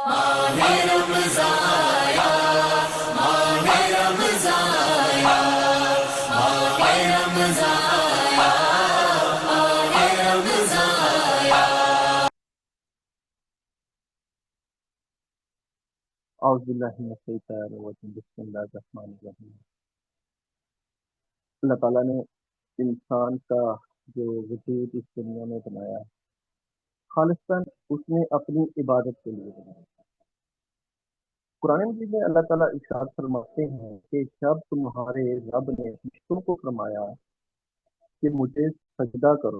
اعوذ باللہ من الشیطان الرجیم بسم اللہ الرحمن الرحیم۔ اللہ تعالیٰ نے انسان کا جو وجود اس دنیا میں بنایا خالصتاً اس نے اپنی عبادت کے لیے بنایا۔ قرآن مجید میں اللہ تعالیٰ ارشاد فرماتے ہیں کہ جب تمہارے رب نے فرشتوں کو فرمایا کہ مجھے سجدہ کرو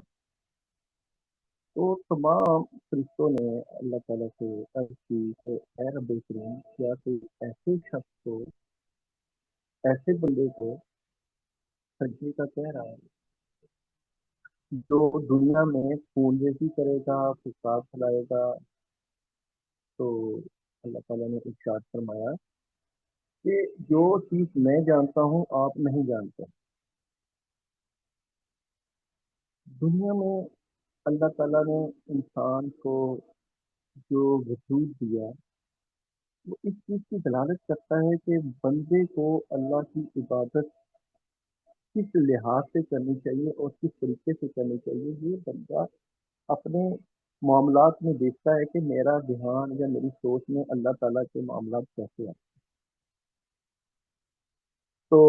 تو تمام فرشتوں نے اللہ تعالیٰ سے عرض کی کہ اے رب کریم، کیا تو ایسے شخص کو، ایسے بندے کو سجدے کا کہہ رہا ہے جو دنیا میں خون ریزی کرے گا، فساد پھیلائے گا؟ تو اللہ تعالیٰ نے ارشاد فرمایا کہ جو چیز میں جانتا ہوں آپ نہیں جانتے۔ دنیا میں اللہ تعالیٰ نے انسان کو جو وجود دیا وہ اس چیز کی دلالت کرتا ہے کہ بندے کو اللہ کی عبادت کس لحاظ سے کرنی چاہیے اور کس طریقے سے کرنی چاہیے۔ یہ بندہ اپنے معاملات میں دیکھتا ہے کہ میرا دھیان یا میری سوچ میں اللہ تعالیٰ کے معاملات کیسے ہیں۔ تو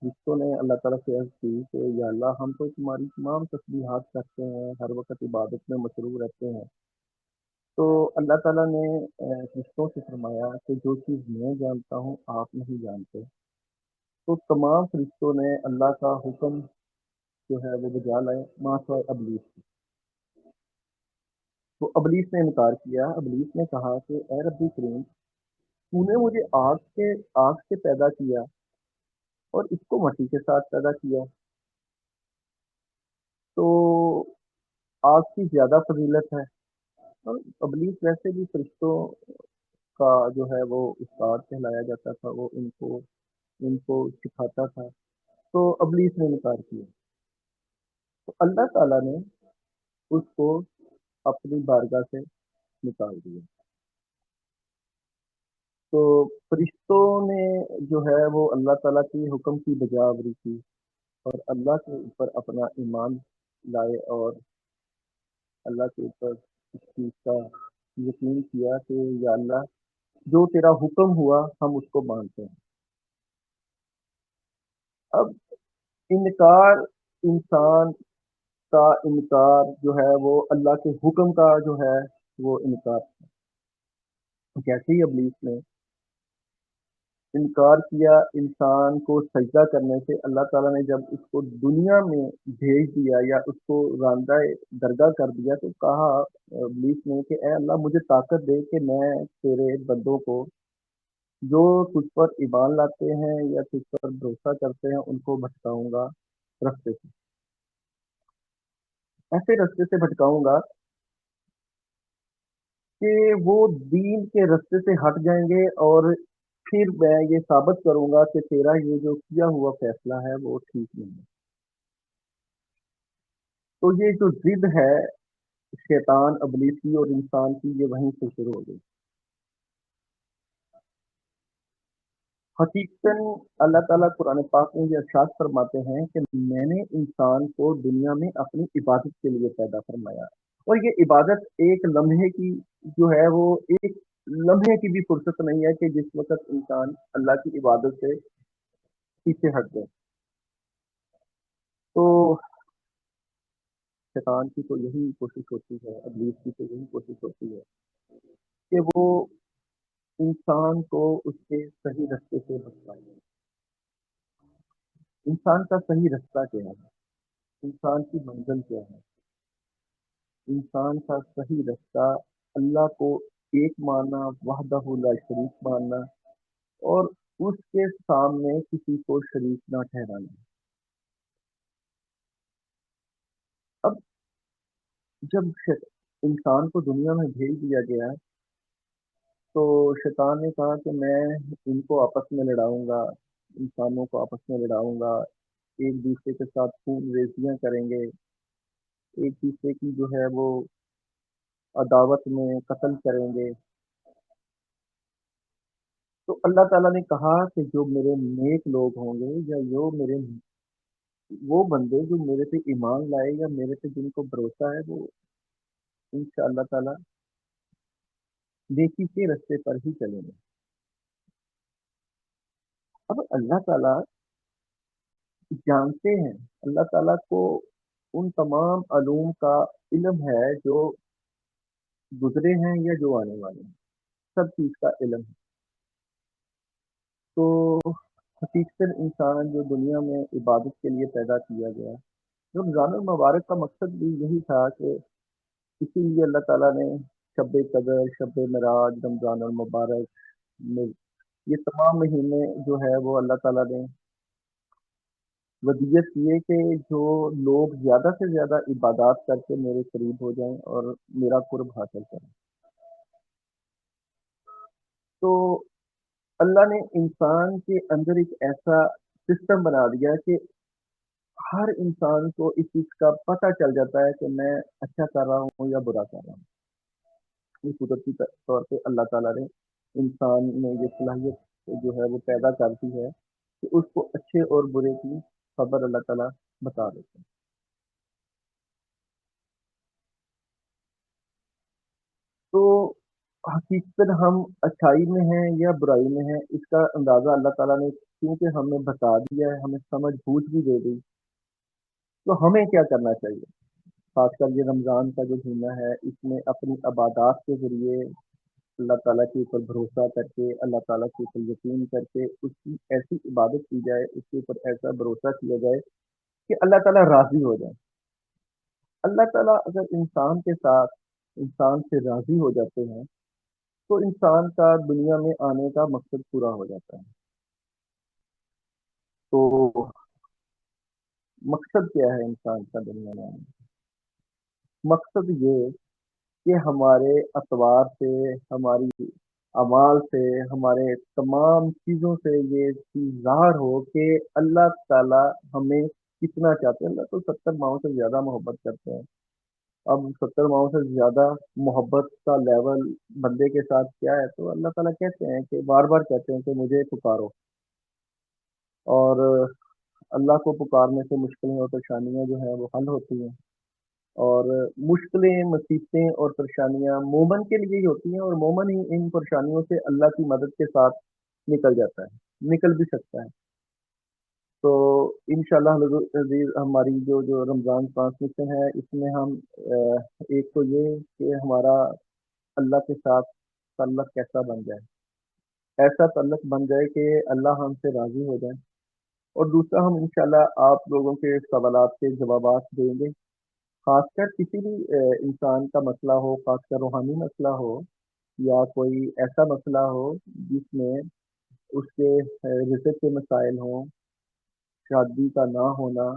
جس نے اللہ تعالیٰ سے عرض کی کہ یا اللہ، ہم تو تمہاری تمام تسبیحات کرتے ہیں، ہر وقت عبادت میں مصروف رہتے ہیں۔ تو اللہ تعالیٰ نے فرشتوں سے فرمایا کہ جو چیز میں جانتا ہوں آپ نہیں جانتے۔ تو تمام فرشتوں نے اللہ کا حکم جو ہے وہ بجا لائے ماں سوائے ابلیس کی۔ تو ابلیس نے انکار کیا۔ ابلیس نے کہا کہ اے رب کریم، تو نے مجھے آگ سے پیدا کیا اور اس کو مٹی کے ساتھ پیدا کیا، تو آگ کی زیادہ فضیلت ہے۔ اور ابلیس ویسے بھی فرشتوں کا جو ہے وہ استاد کہلایا جاتا تھا، وہ ان کو سکھاتا تھا۔ تو ابلیس نے انکار کیا، تو اللہ تعالیٰ نے اس کو اپنی بارگاہ سے نکال دیا۔ تو فرشتوں نے جو ہے وہ اللہ تعالیٰ کی حکم کی بجاوری کی اور اللہ کے اوپر اپنا ایمان لائے اور اللہ کے اوپر اس چیز کا یقین کیا کہ یا اللہ، جو تیرا حکم ہوا ہم اس کو مانتے ہیں۔ اب انکار، انسان کا انکار جو ہے وہ اللہ کے حکم کا جو ہے وہ انکار ہے۔ جیسے ہی ابلیس نے انکار کیا انسان کو سجدہ کرنے سے، اللہ تعالیٰ نے جب اس کو دنیا میں بھیج دیا یا اس کو راندہ درگاہ کر دیا تو کہا ابلیس نے کہ اے اللہ، مجھے طاقت دے کہ میں تیرے بندوں کو جو تجھ پر ایمان لاتے ہیں یا تجھ پر بھروسہ کرتے ہیں ان کو بھٹکاؤں گا رستے سے، ایسے رستے سے بھٹکاؤں گا کہ وہ دین کے رستے سے ہٹ جائیں گے، اور پھر میں یہ ثابت کروں گا کہ تیرا یہ جو کیا ہوا فیصلہ ہے وہ ٹھیک نہیں ہے۔ تو یہ جو ضد ہے شیطان ابلیس کی اور انسان کی، یہ وہیں سے شروع ہو گئی۔ حقیقتاً اللہ تعالیٰ قرآن پاک میں یہ ارشاد فرماتے ہیں کہ میں نے انسان کو دنیا میں اپنی عبادت کے لیے پیدا فرمایا، اور یہ عبادت ایک لمحے کی جو ہے وہ ایک لمحے کی بھی فرصت نہیں ہے کہ جس وقت انسان اللہ کی عبادت سے پیچھے ہٹ جائے۔ تو شیطان کی تو یہی کوشش ہوتی ہے، ابلیس کی تو یہی کوشش ہوتی ہے کہ وہ انسان کو اس کے صحیح رستے سے بھٹکائے۔ انسان کا صحیح رستہ کیا ہے؟ انسان کی منزل کیا ہے؟ انسان کا صحیح رستہ اللہ کو ایک ماننا، وحدہ لا شریک ماننا، اور اس کے سامنے کسی کو شریک نہ ٹھہرانا۔ اب جب انسان کو دنیا میں بھیج دیا گیا تو شیطان نے کہا کہ میں ان کو آپس میں لڑاؤں گا، انسانوں کو آپس میں لڑاؤں گا، ایک دوسرے کے ساتھ خون ریزیاں کریں گے، ایک دوسرے کی جو ہے وہ عداوت میں قتل کریں گے، تو اللہ تعالیٰ نے کہا کہ جو میرے نیک لوگ ہوں گے یا جو میرے وہ بندے جو میرے پہ ایمان لائے یا میرے پہ جن کو بھروسہ ہے وہ انشاء اللہ تعالیٰ نیکی کے رستے پر ہی چلیں گے. اب اللہ تعالیٰ جانتے ہیں، اللہ تعالیٰ کو ان تمام علوم کا علم ہے جو گزرے ہیں یا جو آنے والے ہیں، سب چیز کا علم ہے. تو حقیقتاً انسان جو دنیا میں عبادت کے لیے پیدا کیا گیا، رمضان المبارک کا مقصد بھی یہی تھا کہ اسی لیے اللہ تعالیٰ نے شب قدر، شب معراج، رمضان المبارک میں یہ تمام مہینے جو ہے وہ اللہ تعالیٰ نے ودیت کیے کہ جو لوگ زیادہ سے زیادہ عبادات کر کے میرے قریب ہو جائیں اور میرا قرب حاصل کریں. تو اللہ نے انسان کے اندر ایک ایسا سسٹم بنا دیا کہ ہر انسان کو اس چیز کا پتہ چل جاتا ہے کہ میں اچھا کر رہا ہوں یا برا کر رہا ہوں. یہ قدرتی طور پہ اللہ تعالیٰ نے انسان میں یہ صلاحیت جو ہے وہ پیدا کرتی ہے کہ اس کو اچھے اور برے کی خبر اللہ تعالیٰ بتا دیتے ہیں. تو حقیقت ہم اچھائی میں ہیں یا برائی میں ہیں اس کا اندازہ اللہ تعالیٰ نے کیونکہ ہمیں بتا دیا ہے، ہمیں سمجھ بوجھ بھی دے دی. تو ہمیں کیا کرنا چاہیے؟ خاص کر یہ رمضان کا جو مہینہ ہے اس میں اپنی عبادات کے ذریعے اللہ تعالیٰ کے اوپر بھروسہ کر کے، اللہ تعالیٰ کے اوپر یقین کر کے اس کی ایسی عبادت کی جائے، اس کے اوپر ایسا بھروسہ کیا جائے کہ اللہ تعالیٰ راضی ہو جائے. اللہ تعالیٰ اگر انسان کے ساتھ انسان سے راضی ہو جاتے ہیں تو انسان کا دنیا میں آنے کا مقصد پورا ہو جاتا ہے. تو مقصد کیا ہے انسان کا دنیا میں آنے کا؟ مقصد یہ کہ ہمارے اطوار سے، ہماری اعمال سے، ہمارے تمام چیزوں سے یہ چیز ظاہر ہو کہ اللہ تعالیٰ ہمیں کتنا چاہتے ہیں. اللہ تو 70 ماؤں سے زیادہ محبت کرتے ہیں. اب 70 ماؤں سے زیادہ محبت کا لیول بندے کے ساتھ کیا ہے؟ تو اللہ تعالیٰ کہتے ہیں کہ بار بار کہتے ہیں کہ مجھے پکارو. اور اللہ کو پکارنے سے مشکلیں اور پریشانیاں جو ہیں وہ حل ہوتی ہیں. اور مشکلیں، مصیبتیں اور پریشانیاں مومن کے لیے ہی ہوتی ہیں، اور مومن ہی ان پریشانیوں سے اللہ کی مدد کے ساتھ نکل جاتا ہے، نکل بھی سکتا ہے. تو انشاءاللہ عزیز ہماری جو رمضان ٹرانسمیشن ہے اس میں ہم ایک تو یہ کہ ہمارا اللہ کے ساتھ تعلق کیسا بن جائے، ایسا تعلق بن جائے کہ اللہ ہم سے راضی ہو جائے. اور دوسرا ہم انشاءاللہ آپ لوگوں کے سوالات کے جوابات دیں گے. خاص کر کسی بھی انسان کا مسئلہ ہو، خاص کر روحانی مسئلہ ہو یا کوئی ایسا مسئلہ ہو جس میں اس کے رزق کے مسائل ہوں، شادی کا نہ ہونا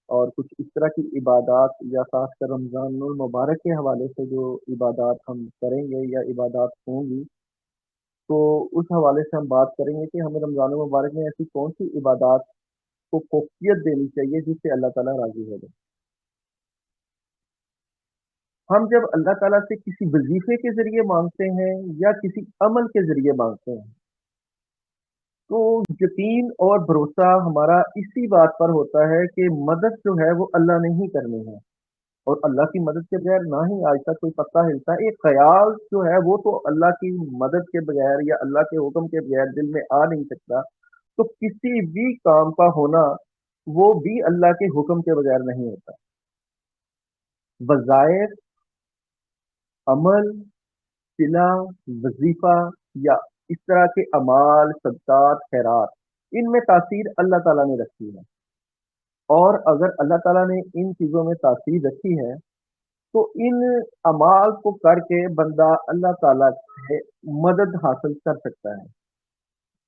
اور کچھ اس طرح کی عبادات، یا خاص کر رمضان المبارک کے حوالے سے جو عبادات ہم کریں گے یا عبادات ہوں گی، تو اس حوالے سے ہم بات کریں گے کہ ہمیں رمضان المبارک میں ایسی کون سی عبادات کو فوقیت دینی چاہیے جس سے اللہ تعالیٰ راضی ہو جائے. ہم جب اللہ تعالیٰ سے کسی وظیفے کے ذریعے مانگتے ہیں یا کسی عمل کے ذریعے مانگتے ہیں تو یقین اور بھروسہ ہمارا اسی بات پر ہوتا ہے کہ مدد جو ہے وہ اللہ نے ہی کرنی ہے. اور اللہ کی مدد کے بغیر نہ ہی آج تک کوئی پتہ ہلتا ہے. ایک خیال جو ہے وہ تو اللہ کی مدد کے بغیر یا اللہ کے حکم کے بغیر دل میں آ نہیں سکتا. تو کسی بھی کام کا ہونا وہ بھی اللہ کے حکم کے بغیر نہیں ہوتا. وظائف، عمل، صلہ، وظیفہ یا اس طرح کے اعمال، صدقات، خیرات، ان میں تاثیر اللہ تعالیٰ نے رکھی ہے. اور اگر اللہ تعالیٰ نے ان چیزوں میں تاثیر رکھی ہے تو ان اعمال کو کر کے بندہ اللہ تعالیٰ سے مدد حاصل کر سکتا ہے.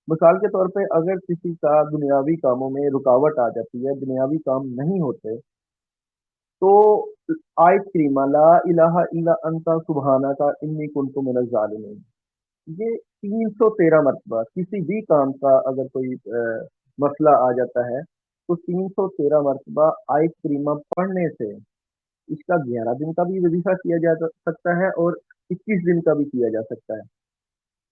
مثال کے طور پہ اگر کسی کا دنیاوی کاموں میں رکاوٹ آ جاتی ہے، دنیاوی کام نہیں ہوتے، تو آیت کریمہ لا الہ الا انت سبحانک انی کنت من الظالمین، یہ 313 مرتبہ کسی بھی کام کا اگر کوئی مسئلہ آ جاتا ہے تو 313 مرتبہ آیت کریمہ پڑھنے سے اس کا 11 دن کا بھی وظیفہ کیا جا سکتا ہے اور 21 دن کا بھی کیا جا سکتا ہے.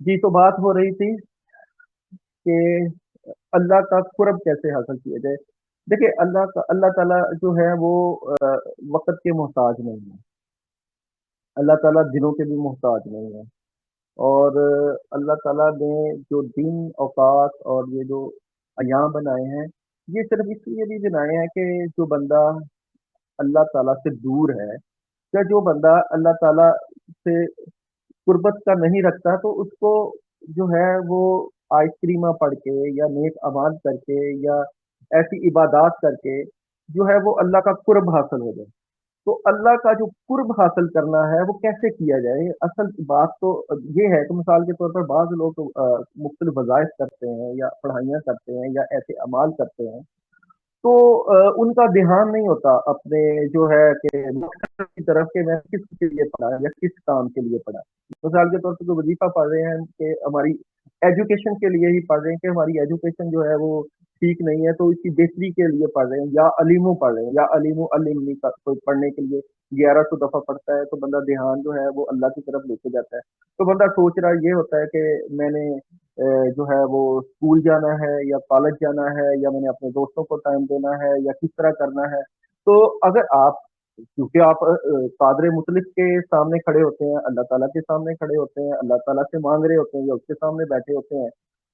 جی تو بات ہو رہی تھی کہ اللہ کا قرب کیسے حاصل کیا جائے. دیکھیے اللہ تعالیٰ جو ہے وہ وقت کے محتاج نہیں ہے. اللہ تعالیٰ دنوں کے بھی محتاج نہیں ہے. اور اللہ تعالیٰ نے جو دن اوقات اور یہ جو ایام بنائے ہیں یہ صرف اس لیے بھی بنائے ہیں کہ جو بندہ اللہ تعالیٰ سے دور ہے یا جو بندہ اللہ تعالیٰ سے قربت کا نہیں رکھتا تو اس کو جو ہے وہ آیت کریمہ پڑھ کے یا نیک اعمال کر کے یا ایسی عبادات کر کے جو ہے وہ اللہ کا قرب حاصل ہو جائے. تو اللہ کا جو قرب حاصل کرنا ہے وہ کیسے کیا جائے؟ اصل بات تو یہ ہے کہ مثال کے طور پر بعض لوگ مختلف وظائف کرتے ہیں یا پڑھائیاں کرتے ہیں یا ایسے اعمال کرتے ہیں تو ان کا دھیان نہیں ہوتا اپنے جو ہے کہ مقصد کی طرف کہ میں کس کے لیے پڑھا یا کس کام کے لیے پڑھا. مثال کے طور پر جو وظیفہ پڑھ رہے ہیں کہ ہماری ایجوکیشن کے لیے ہی پڑھ رہے ہیں کہ ہماری ایجوکیشن جو ہے وہ ٹھیک نہیں ہے تو اس کی بہتری کے لیے پڑھ رہے ہیں یا علیموں پڑھ رہے ہیں یا علیم علمی کوئی پڑھنے کے لیے 1100 دفعہ پڑھتا ہے تو بندہ دھیان جو ہے وہ اللہ کی طرف لے کے جاتا ہے. تو بندہ سوچ رہا یہ ہوتا ہے کہ میں نے جو ہے وہ اسکول جانا ہے یا کالج جانا ہے یا میں نے اپنے دوستوں کو ٹائم دینا ہے یا کس طرح کرنا ہے. تو اگر آپ کیونکہ آپ قادر مطلق کے سامنے کھڑے ہوتے ہیں, اللہ تعالیٰ کے سامنے کھڑے ہوتے ہیں, اللہ تعالیٰ سے مانگ رہے ہوتے ہیں یا اس کے سامنے بیٹھے ہوتے ہیں,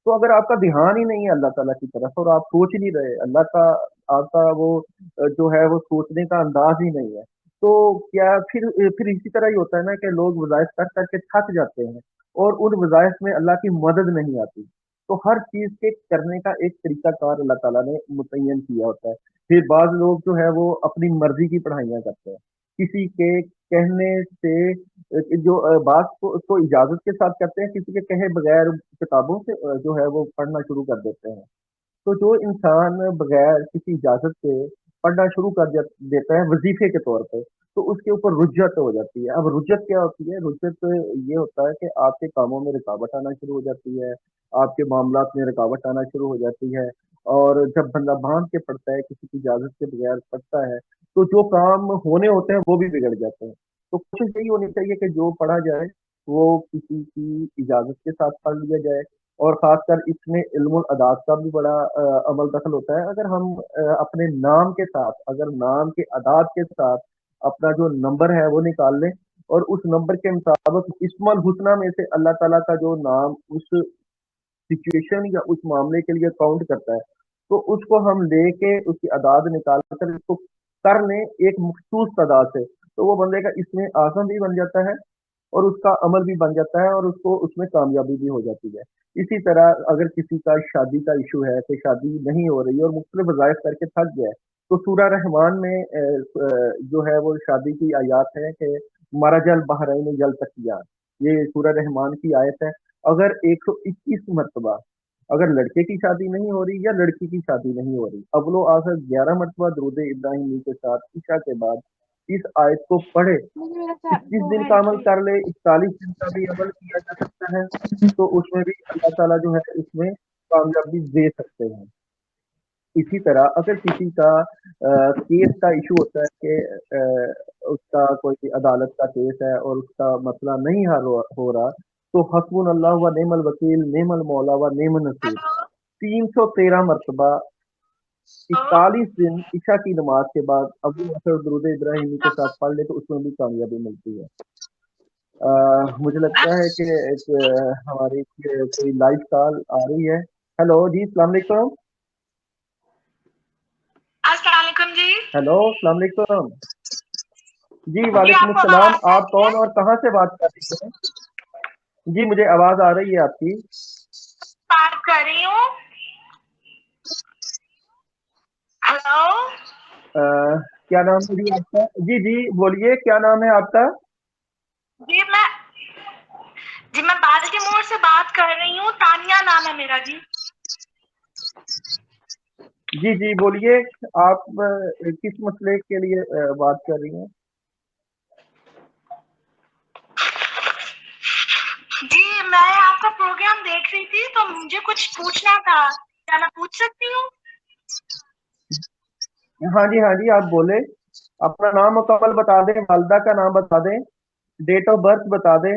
تو اگر آپ کا دھیان ہی نہیں ہے اللہ تعالیٰ کی طرف اور آپ سوچ نہیں رہے اللہ کا, آپ کا وہ جو ہے وہ سوچنے کا انداز ہی نہیں ہے, تو کیا پھر اسی طرح ہی ہوتا ہے نا کہ لوگ وظائف کر کر کے تھک جاتے ہیں اور ان وظائف میں اللہ کی مدد نہیں آتی. تو ہر چیز کے کرنے کا ایک طریقہ کار اللہ تعالیٰ نے متعین کیا ہوتا ہے. پھر بعض لوگ جو ہے وہ اپنی مرضی کی پڑھائیاں کرتے ہیں, کسی کے کہنے سے جو بات کو اجازت کے ساتھ کرتے ہیں, کسی کے کہے بغیر کتابوں سے جو ہے وہ پڑھنا شروع کر دیتے ہیں. تو جو انسان بغیر کسی اجازت کے پڑھنا شروع کر دیتا ہے وظیفے کے طور پہ, تو اس کے اوپر رجت ہو جاتی ہے. اب رجت کیا ہوتی ہے؟ رجت یہ ہوتا ہے کہ آپ کے کاموں میں رکاوٹ آنا شروع ہو جاتی ہے, آپ کے معاملات میں رکاوٹ آنا شروع ہو جاتی ہے, اور جب بندہ باندھ کے پڑھتا ہے کسی کی اجازت کے بغیر پڑھتا ہے تو جو کام ہونے ہوتے ہیں وہ بھی بگڑ جاتے ہیں. تو کوشش یہی ہونی چاہیے کہ جو پڑھا جائے وہ کسی کی اجازت کے ساتھ پڑھ لیا جائے, اور خاص کر اس میں علم الاداد کا بھی بڑا عمل دخل ہوتا ہے. اگر ہم اپنے نام کے ساتھ, اگر نام کے اعداد کے ساتھ اپنا جو نمبر ہے وہ نکال لیں اور اس نمبر کے مطابق اسم الحسنہ میں سے اللہ تعالیٰ کا جو نام اس سچویشن یا اس معاملے کے لیے کاؤنٹ کرتا ہے, تو اس کو ہم لے کے اس کی اعداد نکال کر اس کو کر لیں ایک مخصوص تعداد سے, تو وہ بندے کا اس میں آزم بھی بن جاتا ہے اور اس کا عمل بھی بن جاتا ہے اور اس کو اس میں کامیابی بھی ہو جاتی ہے. اسی طرح اگر کسی کا شادی کا ایشو ہے کہ شادی نہیں ہو رہی اور مختلف وظائف کر کے تھک گیا ہے, تو سورہ رحمان میں جو ہے وہ شادی کی آیات ہے کہ مرج البحرین یلتقیان, یہ سورہ رحمان کی آیت ہے. اگر 121 مرتبہ اگر لڑکے کی شادی نہیں ہو رہی یا لڑکی کی شادی نہیں ہو رہی, اول و آخر 11 مرتبہ درود ابراہیمی کے ساتھ عشاء کے بعد اس آیت کو پڑھے, مجھے میرا 21 وہ دن ہے کا عمل نہیں. کر لے, 41 دن کا بھی عمل کیا جا سکتا ہے, تو اس میں بھی اللہ تعالیٰ جو ہے اس میں کامیابی دے سکتے ہیں. اسی طرح اگر کسی کا کیس کا ایشو ہوتا ہے کہ اس کا کوئی عدالت کا کیس ہے اور اس کا مسئلہ نہیں حل ہو رہا, تو حسبنا اللہ و نعم الوکیل نعم المولا و نعم النصیر ہلو. 313 مرتبہ 41 دن عشاء کی نماز کے بعد ابو بکر درود ابراہیمی کے ساتھ پڑھ لے تو اس میں بھی کامیابی ملتی ہے. مجھے لگتا ہے کہ ایک ہماری کوئی لائیو کال آ رہی ہے. ہیلو جی, السلام علیکم. السلام علیکم جی. ہیلو, السلام علیکم. جی جی وعلیکم آپ کو السلام. آواز آ آپ رہی ہے؟ کون اور کہاں سے بات کر رہی ہیں؟ جی مجھے آواز آ رہی ہے آپ کی. بات کر رہی ہوں. ہلو. کیا نام ہے جی آپ کا؟ جی جی بولیے, کیا نام ہے آپ کا؟ جی میں بادی موڑ سے بات کر رہی ہوں, تانیہ نام ہے میرا جی. جی جی بولیے, آپ کس مسئلے کے لیے بات کر رہی ہیں؟ جی میں آپ کا پروگرام دیکھ رہی تھی تو مجھے کچھ پوچھنا تھا, کیا میں پوچھ سکتی ہوں؟ ہاں جی ہاں جی, آپ بولے. اپنا نام مکمل بتا دیں, والدہ کا نام بتا دیں, ڈیٹ آف برتھ بتا دیں.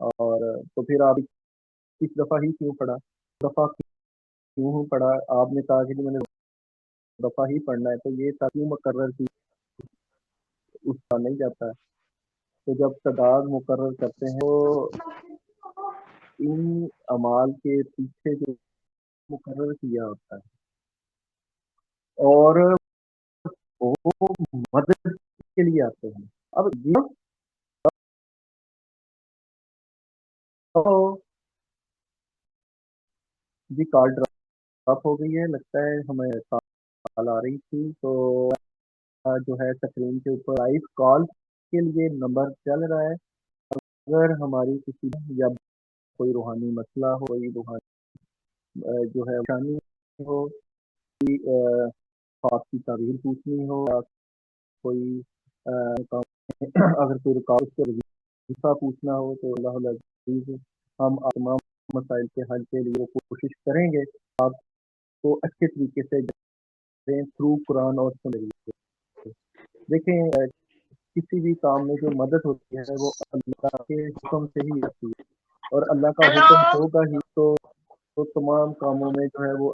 اور تو پھر آپ اس دفعہ ہی کیوں پڑھا، دفعہ کیوں ہی پڑھا؟ آپ نے کہا کہ جی میں نے دفعہ ہی پڑھنا ہے، تو یہ کیوں مقرر کی اس کا نہیں جاتا ہے؟ تو جب تعداد مقرر کرتے ہیں تو ان اعمال کے پیچھے جو مقرر کیا ہوتا ہے اور وہ مدد کے لیے آتے ہیں. اب جی کال ڈراپ ہو گئی ہے، لگتا ہے ہمیں کال آ رہی تھی. تو جو ہے اسکرین کے اوپر لائیو کال کے لیے نمبر چل رہا ہے. اگر ہماری کسی یا کوئی روحانی مسئلہ ہو، کوئی روحانی جو ہے پریشانی ہو، آپ کی تعبیر پوچھنی ہو، کوئی اگر کوئی رکاوٹ کے وظیفہ پوچھنا ہو، تو اللہ العزیز ہم تمام مسائل کے حل کے لیے کوشش کریں گے آپ کو اچھے طریقے سے دیں تھرو قرآن اور سنت. دیکھیں کسی بھی کام میں جو مدد ہوتی ہے وہ اللہ کے حکم سے ہی آتی ہے، اور اللہ کا ہیلو حکم ہوگا ہی تو تمام کاموں میں جو ہے وہ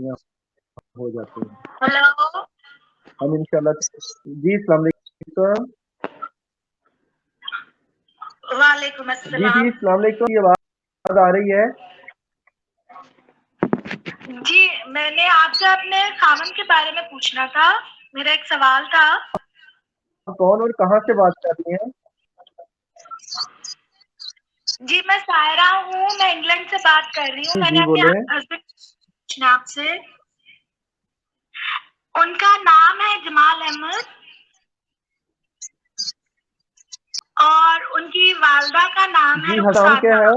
ہو جاتے ہیں. ہیلو ہم انشاءاللہ. جی السلام علیکم. وعلیکم جی جی السلام. السلام علیکم. یہ آواز آ رہی ہے؟ جی میں نے آپ سے اپنے خاوند کے بارے میں پوچھنا تھا، میرا ایک سوال تھا. کون اور کہاں سے بات کر رہی ہیں؟ جی میں سائرہ ہوں، میں انگلینڈ سے بات کر رہی ہوں. جی میں نے جی اپنے بولیں. ہسبینڈ پوچھنا آپ سے. ان کا نام ہے جمال احمد اور ان کی والدہ کا نام ہے جی حسام کیا رخسانہ. ہے؟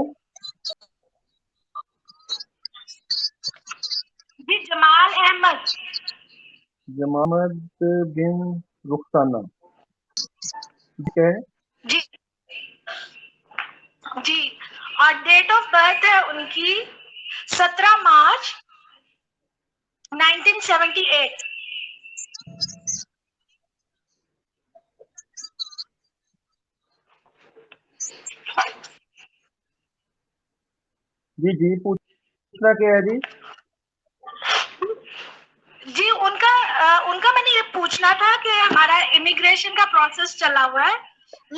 جی جمال احمد. جمامد بن رخسانہ. ٹھیک ہے. جی جی اور ڈیٹ آف برتھ ہے ان کی 17 مارچ 1978. جی جی پوچھنا کیا ہے جی؟ جی ان کا میں نے یہ پوچھنا تھا کہ ہمارا امیگریشن کا پروسیس چلا ہوا ہے،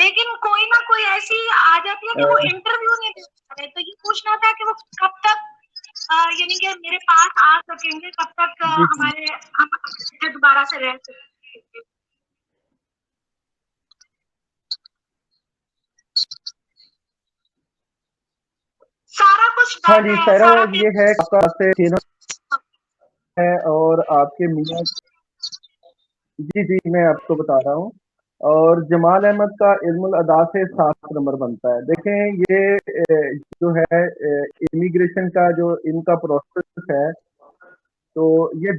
لیکن کوئی نہ کوئی ایسی آ جاتی ہے کہ وہ انٹرویو نہیں دے پا رہے. تو یہ پوچھنا تھا کہ وہ کب تک یعنی کہ میرے پاس آ سکیں گے، کب تک جی جی ہم دوبارہ سے رہ سکیں گے. سارا کچھ ہاں ڈن جی ہے، سائرہ، سارا یہ ہے آپ کا سے ہے اور آپ کے میاں. جی جی میں آپ کو بتا رہا ہوں. اور جمال احمد کا علم الادا سے 7 نمبر بنتا ہے. دیکھیں یہ جو ہے امیگریشن کا جو ان کا پروسیس ہے، تو یہ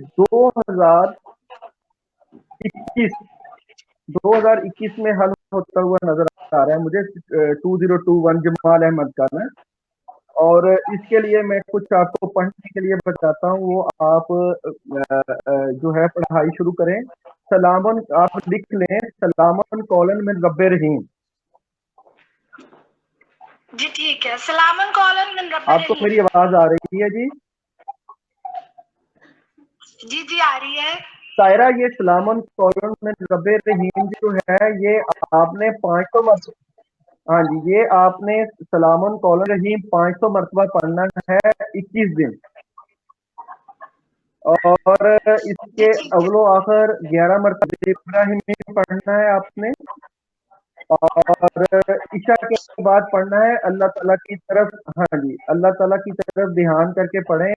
2021 میں حل ہوتا ہوا نظر آ رہا ہے مجھے. 2021 جمال احمد کا نا. اور اس کے لیے میں کچھ آپ کو پڑھنے کے لیے بتاتا ہوں، وہ آپ جو ہے پڑھائی شروع کریں. سلامن آپ لکھ لیں، سلامن کولن من رب رحیم. جی ٹھیک ہے. سلامن کولن من رب آپ کو رحیم. میری آواز آ رہی ہے جی؟ جی جی آ رہی ہے. سائرہ یہ سلامن کولن من رب رحیم جو ہے یہ آپ نے 500 مرتبہ، ہاں جی یہ آپ نے سلامن کولن رحیم 500 مرتبہ پڑھنا ہے 21 دن. اور اس جی کے ٹھیک ہے. اول و آخر 11 مرتبہ ابراہیمی پڑھنا ہے آپ نے. اور عشاء کے بعد پڑھنا ہے اللہ تعالیٰ کی طرف، ہاں جی اللہ تعالیٰ کی طرف دھیان کر کے پڑھیں.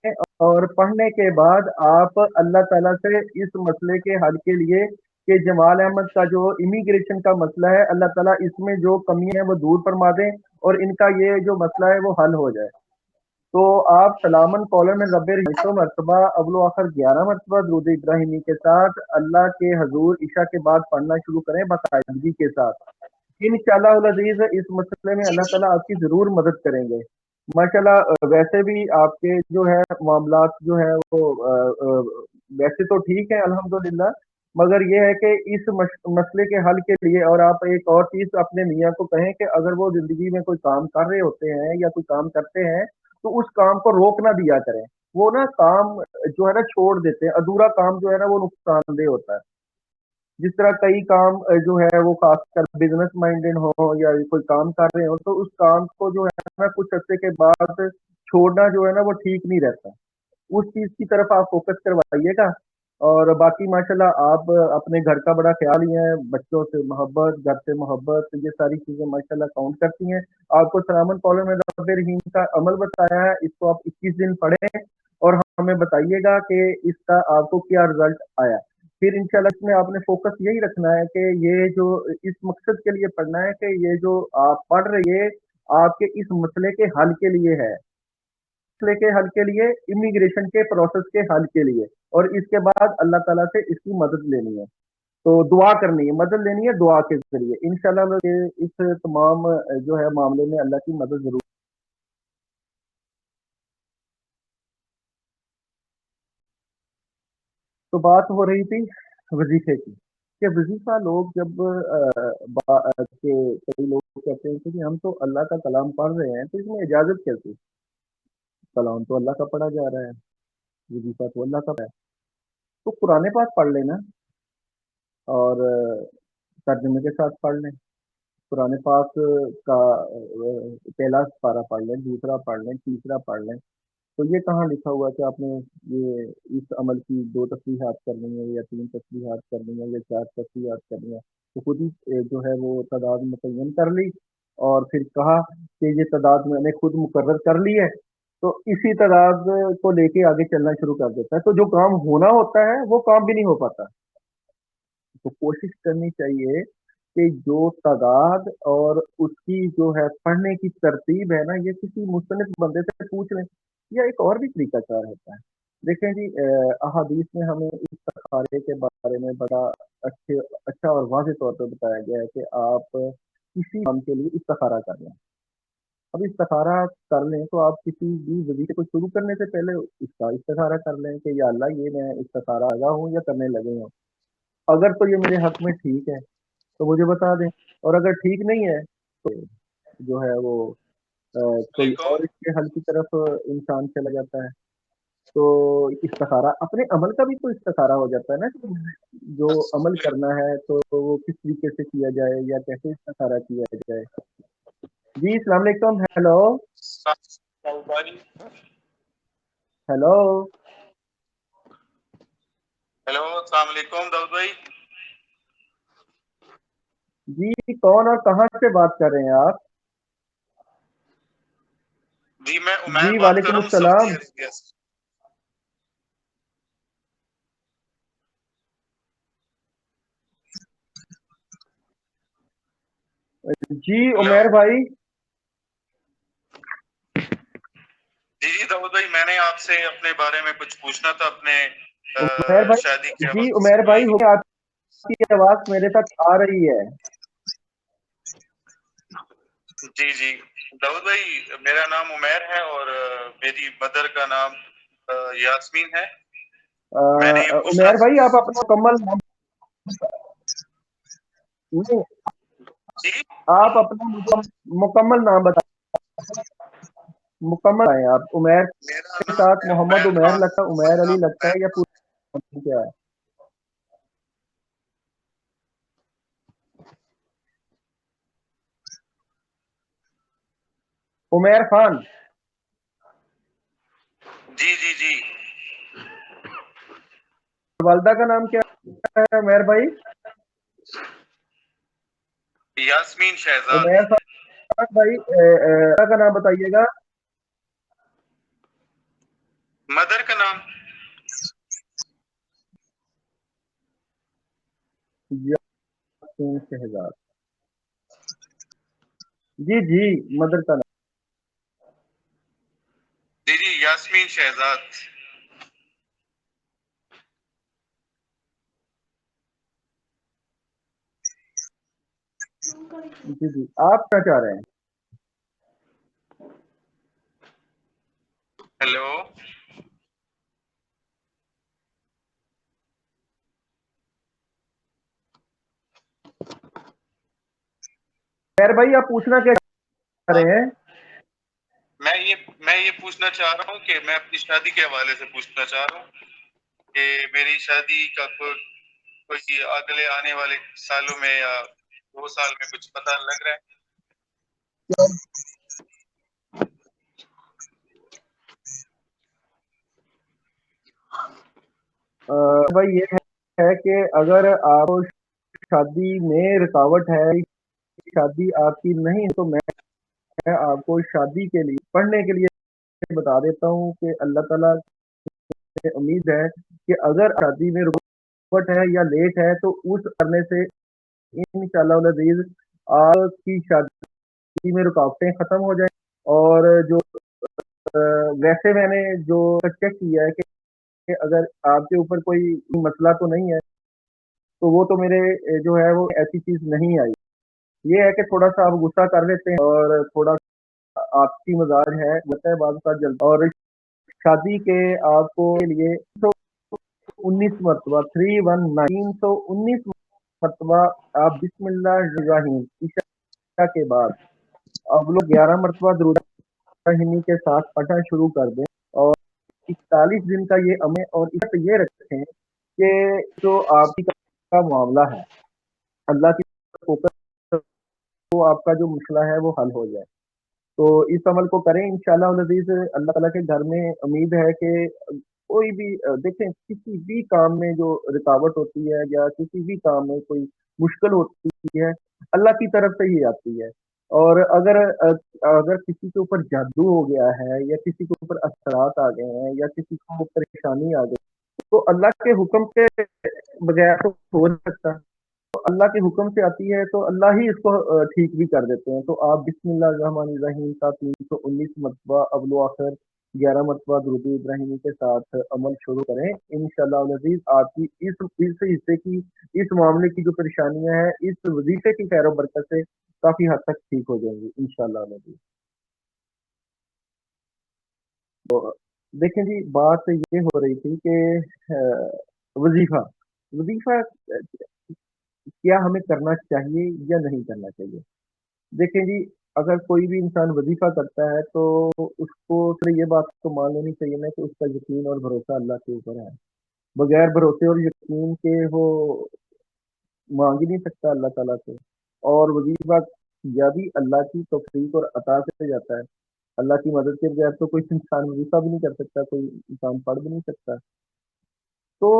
اور پڑھنے کے بعد آپ اللہ تعالیٰ سے اس مسئلے کے حل کے لیے کہ جمال احمد کا جو امیگریشن کا مسئلہ ہے، اللہ تعالیٰ اس میں جو کمی ہے وہ دور فرما دیں اور ان کا یہ جو مسئلہ ہے وہ حل ہو جائے. تو آپ سلامن کولن میں رب 500 مرتبہ اول و آخر 11 مرتبہ درود ابراہیمی کے ساتھ اللہ کے حضور عشاء کے بعد پڑھنا شروع کریں باقاعدگی کے ساتھ. انشاءاللہ العزیز اس مسئلے میں جی اللہ تعالیٰ ٹھیک. آپ کی ضرور مدد کریں گے. ماشاءاللہ ویسے بھی آپ کے جو ہے معاملات جو ہے وہ ویسے تو ٹھیک ہے الحمدللہ، مگر یہ ہے کہ اس مسئلے کے حل کے لیے، اور آپ ایک اور چیز اپنے میاں کو کہیں کہ اگر وہ زندگی میں کوئی کام کر رہے ہوتے ہیں یا کوئی کام کرتے ہیں تو اس کام کو روک نہ دیا کریں. وہ نا کام جو ہے نا چھوڑ دیتے ہیں، ادھورا کام جو ہے نا وہ نقصان دہ ہوتا ہے. جس طرح کئی کام جو ہے وہ خاص کر بزنس مائنڈیڈ ہو یا کوئی کام کر رہے ہو تو اس کام کو جو ہے نا کچھ عرصے کے بعد چھوڑنا جو ہے نا وہ ٹھیک نہیں رہتا. اس چیز کی طرف آپ فوکس کروائیے گا. اور باقی ماشاءاللہ آپ اپنے گھر کا بڑا خیال ہی ہے، بچوں سے محبت، گھر سے محبت، یہ ساری چیزیں ماشاءاللہ کاؤنٹ کرتی ہیں. آپ کو سلامن قول میں رب رحیم کا عمل بتایا ہے، اس کو آپ 21 دن پڑھیں اور ہمیں بتائیے گا کہ اس کا آپ کو کیا رزلٹ آیا. پھر انشاءاللہ اس میں آپ نے فوکس یہی رکھنا ہے کہ یہ جو اس مقصد کے لیے پڑھنا ہے کہ یہ جو آپ پڑھ رہے ہیں آپ کے اس مسئلے کے حل کے لیے ہے، مسئلے کے حل کے لیے، امیگریشن کے پروسیس کے حل کے لیے، اور اس کے بعد اللہ تعالیٰ سے اس کی مدد لینی ہے. تو دعا کرنی ہے، مدد لینی ہے دعا کے ذریعے. انشاءاللہ اس تمام جو ہے معاملے میں اللہ کی مدد ضرور. تو بات ہو رہی تھی وظیفے کی کہ وظیفہ لوگ جب کہ کئی لوگ کہتے ہیں کہ ہم تو اللہ کا کلام پڑھ رہے ہیں تو اس میں اجازت کیسی؟ کلام تو اللہ کا پڑھا جا رہا ہے، وظیفہ تو اللہ کا ہے. تو قرآن پاک پڑھ لینا اور ترجمے کے ساتھ پڑھ لیں. قرآن پاک کا پہلا پارہ پڑھ لیں، دوسرا پڑھ لیں، تیسرا پڑھ لیں. تو یہ کہاں لکھا ہوا ہے کہ آپ نے یہ اس عمل کی 2 تصریحات کرنی ہے یا 3 تصریحات کرنی ہے یا 4 تصریحات کرنی ہے؟ تو خود ہی جو ہے وہ تعداد متعین کر لی اور پھر کہا کہ یہ تعداد میں نے خود مقرر کر لی ہے. تو اسی تعداد کو لے کے آگے چلنا شروع کر دیتا ہے، تو جو کام ہونا ہوتا ہے وہ کام بھی نہیں ہو پاتا. تو کوشش کرنی چاہیے کہ جو تعداد اور اس کی جو ہے پڑھنے کی ترتیب ہے نا یہ کسی مستند بندے سے پوچھ لیں. یا ایک اور بھی طریقہ کار ہوتا ہے. دیکھیں جی، احادیث میں ہمیں استخارے کے بارے میں بڑا اچھا اور واضح طور پہ بتایا گیا ہے کہ آپ کسی کام کے لیے استخارہ کر لیں. اب استخارہ کر لیں تو آپ کسی بھی وظیفے کو شروع کرنے سے پہلے اس کا استخارہ کر لیں کہ یا اللہ یہ میں استخارہ آگاہ ہوں یا کرنے لگے ہوں. اگر تو یہ میرے حق میں ٹھیک ہے تو مجھے بتا دیں، اور اگر ٹھیک نہیں ہے تو جو ہے وہ کوئی علیکم. اور اس کے حل کی طرف انسان چلا جاتا ہے. تو استخارہ اپنے عمل کا بھی تو استخارہ ہو جاتا ہے نا کہ جو عمل کرنا ہے تو وہ کس طریقے سے کیا جائے یا کیسے استخارہ کیا جائے. جی السلام علیکم. ہیلو ہیلو ہیلو السلام علیکم داؤد بھائی. جی کون اور کہاں سے بات کر رہے ہیں آپ؟ جی میں عمیر جی بات کر وعلیکم رہا ہوں سعودی السلام. عربیہ سے. جی ہیلو. عمیر بھائی. جی داؤد بھائی میں نے آپ سے اپنے بارے میں کچھ پوچھنا تھا، اپنے عمیر شادی بھائی کے جی حوالے سے. عمیر بھائی ہو آپ کی آواز میرے تک آ رہی ہے. جی جی داؤد بھائی میرا نام عمیر ہے اور میری مدر کا نام یاسمین ہے. میں نے یہ پوچھنا عمیر بھائی آپ اپنا مکمل نام نہیں، جی آپ اپنا مکمل نام بتا، مکمل آئے آپ. عمیر میرا کے نام ساتھ ہے محمد عمیر عمیر خان، لگتا ہے، مکمل عمیر علی نام لگتا عمیر ہے یا خان. پورا کیا ہے؟ عمیر خان. جی جی جی والدہ کا نام کیا ہے عمیر بھائی؟ یاسمین شہزاد. عمیر خان بھائی کا نام بتائیے گا. مدر کا نام یاسین شہزاد. جی جی مدر کا نام. جی جی یاسمین شہزاد. جی جی آپ کیا چاہ رہے ہیں؟ ہیلو. خیر بھائی آپ پوچھنا کیا چاہ رہے ہیں؟ میں یہ پوچھنا چاہ رہا ہوں کہ میں اپنی شادی کے حوالے سے پوچھنا چاہ رہا ہوں کہ میری شادی کا کوئی اگلے آنے والے سالوں میں یا 2 سال میں کچھ پتہ لگ رہا ہے؟ بھائی یہ ہے کہ اگر آپ شادی میں رکاوٹ ہے، شادی آپ کی نہیں، تو میں آپ کو شادی کے لیے پڑھنے کے لیے بتا دیتا ہوں کہ اللہ تعالیٰ سے امید ہے کہ اگر شادی میں رکاوٹ ہے یا لیٹ ہے تو اس کرنے سے انشاءاللہ العزیز آپ کی شادی میں رکاوٹیں ختم ہو جائیں. اور جو ویسے میں نے جو چیک کیا ہے کہ اگر آپ کے اوپر کوئی مسئلہ تو نہیں ہے تو وہ تو میرے جو ہے وہ ایسی چیز نہیں آئی. یہ ہے کہ تھوڑا سا آپ غصہ کر لیتے ہیں اور تھوڑا آپ کی مزاج ہے بعض کا جلد. اور شادی کے آپ کو لیے 19 مرتبہ 319 مرتبہ آپ بسم اللہ الرحیم عشاء کے بعد اب لوگ 11 مرتبہ درود ابراہیمی کے ساتھ پڑھنا شروع کر دیں اور 41 دن کا یہ عمل اور اس یہ رکھیں کہ جو آپ کا معاملہ ہے اللہ کی تو آپ کا جو مسئلہ ہے وہ حل ہو جائے. تو اس عمل کو کریں انشاءاللہ العزیز. اللہ تعالیٰ کے گھر میں امید ہے کہ کوئی بھی دیکھیں کسی بھی کام میں جو رکاوٹ ہوتی ہے یا کسی بھی کام میں کوئی مشکل ہوتی ہے اللہ کی طرف سے ہی آتی ہے. اور اگر کسی کے اوپر جادو ہو گیا ہے یا کسی کے اوپر اثرات آ گئے ہیں یا کسی کو پریشانی آ گئی تو اللہ کے حکم کے بغیر تو ہو نہیں سکتا. تو اللہ کے حکم سے آتی ہے تو اللہ ہی اس کو ٹھیک بھی کر دیتے ہیں. تو آپ بسم اللہ الرحمن الرحیم کا 319 مرتبہ اول و آخر 11 مرتبہ درود ابراہیمی کے ساتھ عمل شروع کریں انشاءاللہ العزیز. آپ کی اس حصے کی اس معاملے کی جو پریشانیاں ہیں اس وظیفے کی خیر و برکت سے کافی حد تک ٹھیک ہو جائیں گی انشاءاللہ العزیز. تو دیکھیں جی بات یہ ہو رہی تھی کہ وظیفہ کیا ہمیں کرنا چاہیے یا نہیں کرنا چاہیے. دیکھیں جی اگر کوئی بھی انسان وظیفہ کرتا ہے تو اس کو یہ بات تو مان لینی چاہیے نا کہ اس کا یقین اور بھروسہ اللہ کے اوپر ہے. بغیر بھروسے اور یقین کے وہ مانگ ہی نہیں سکتا اللہ تعالیٰ سے. اور وظیفہ یا بھی اللہ کی توفیق اور عطا سے جاتا ہے. اللہ کی مدد کے بغیر تو کوئی انسان وظیفہ بھی نہیں کر سکتا، کوئی انسان پڑھ بھی نہیں سکتا. تو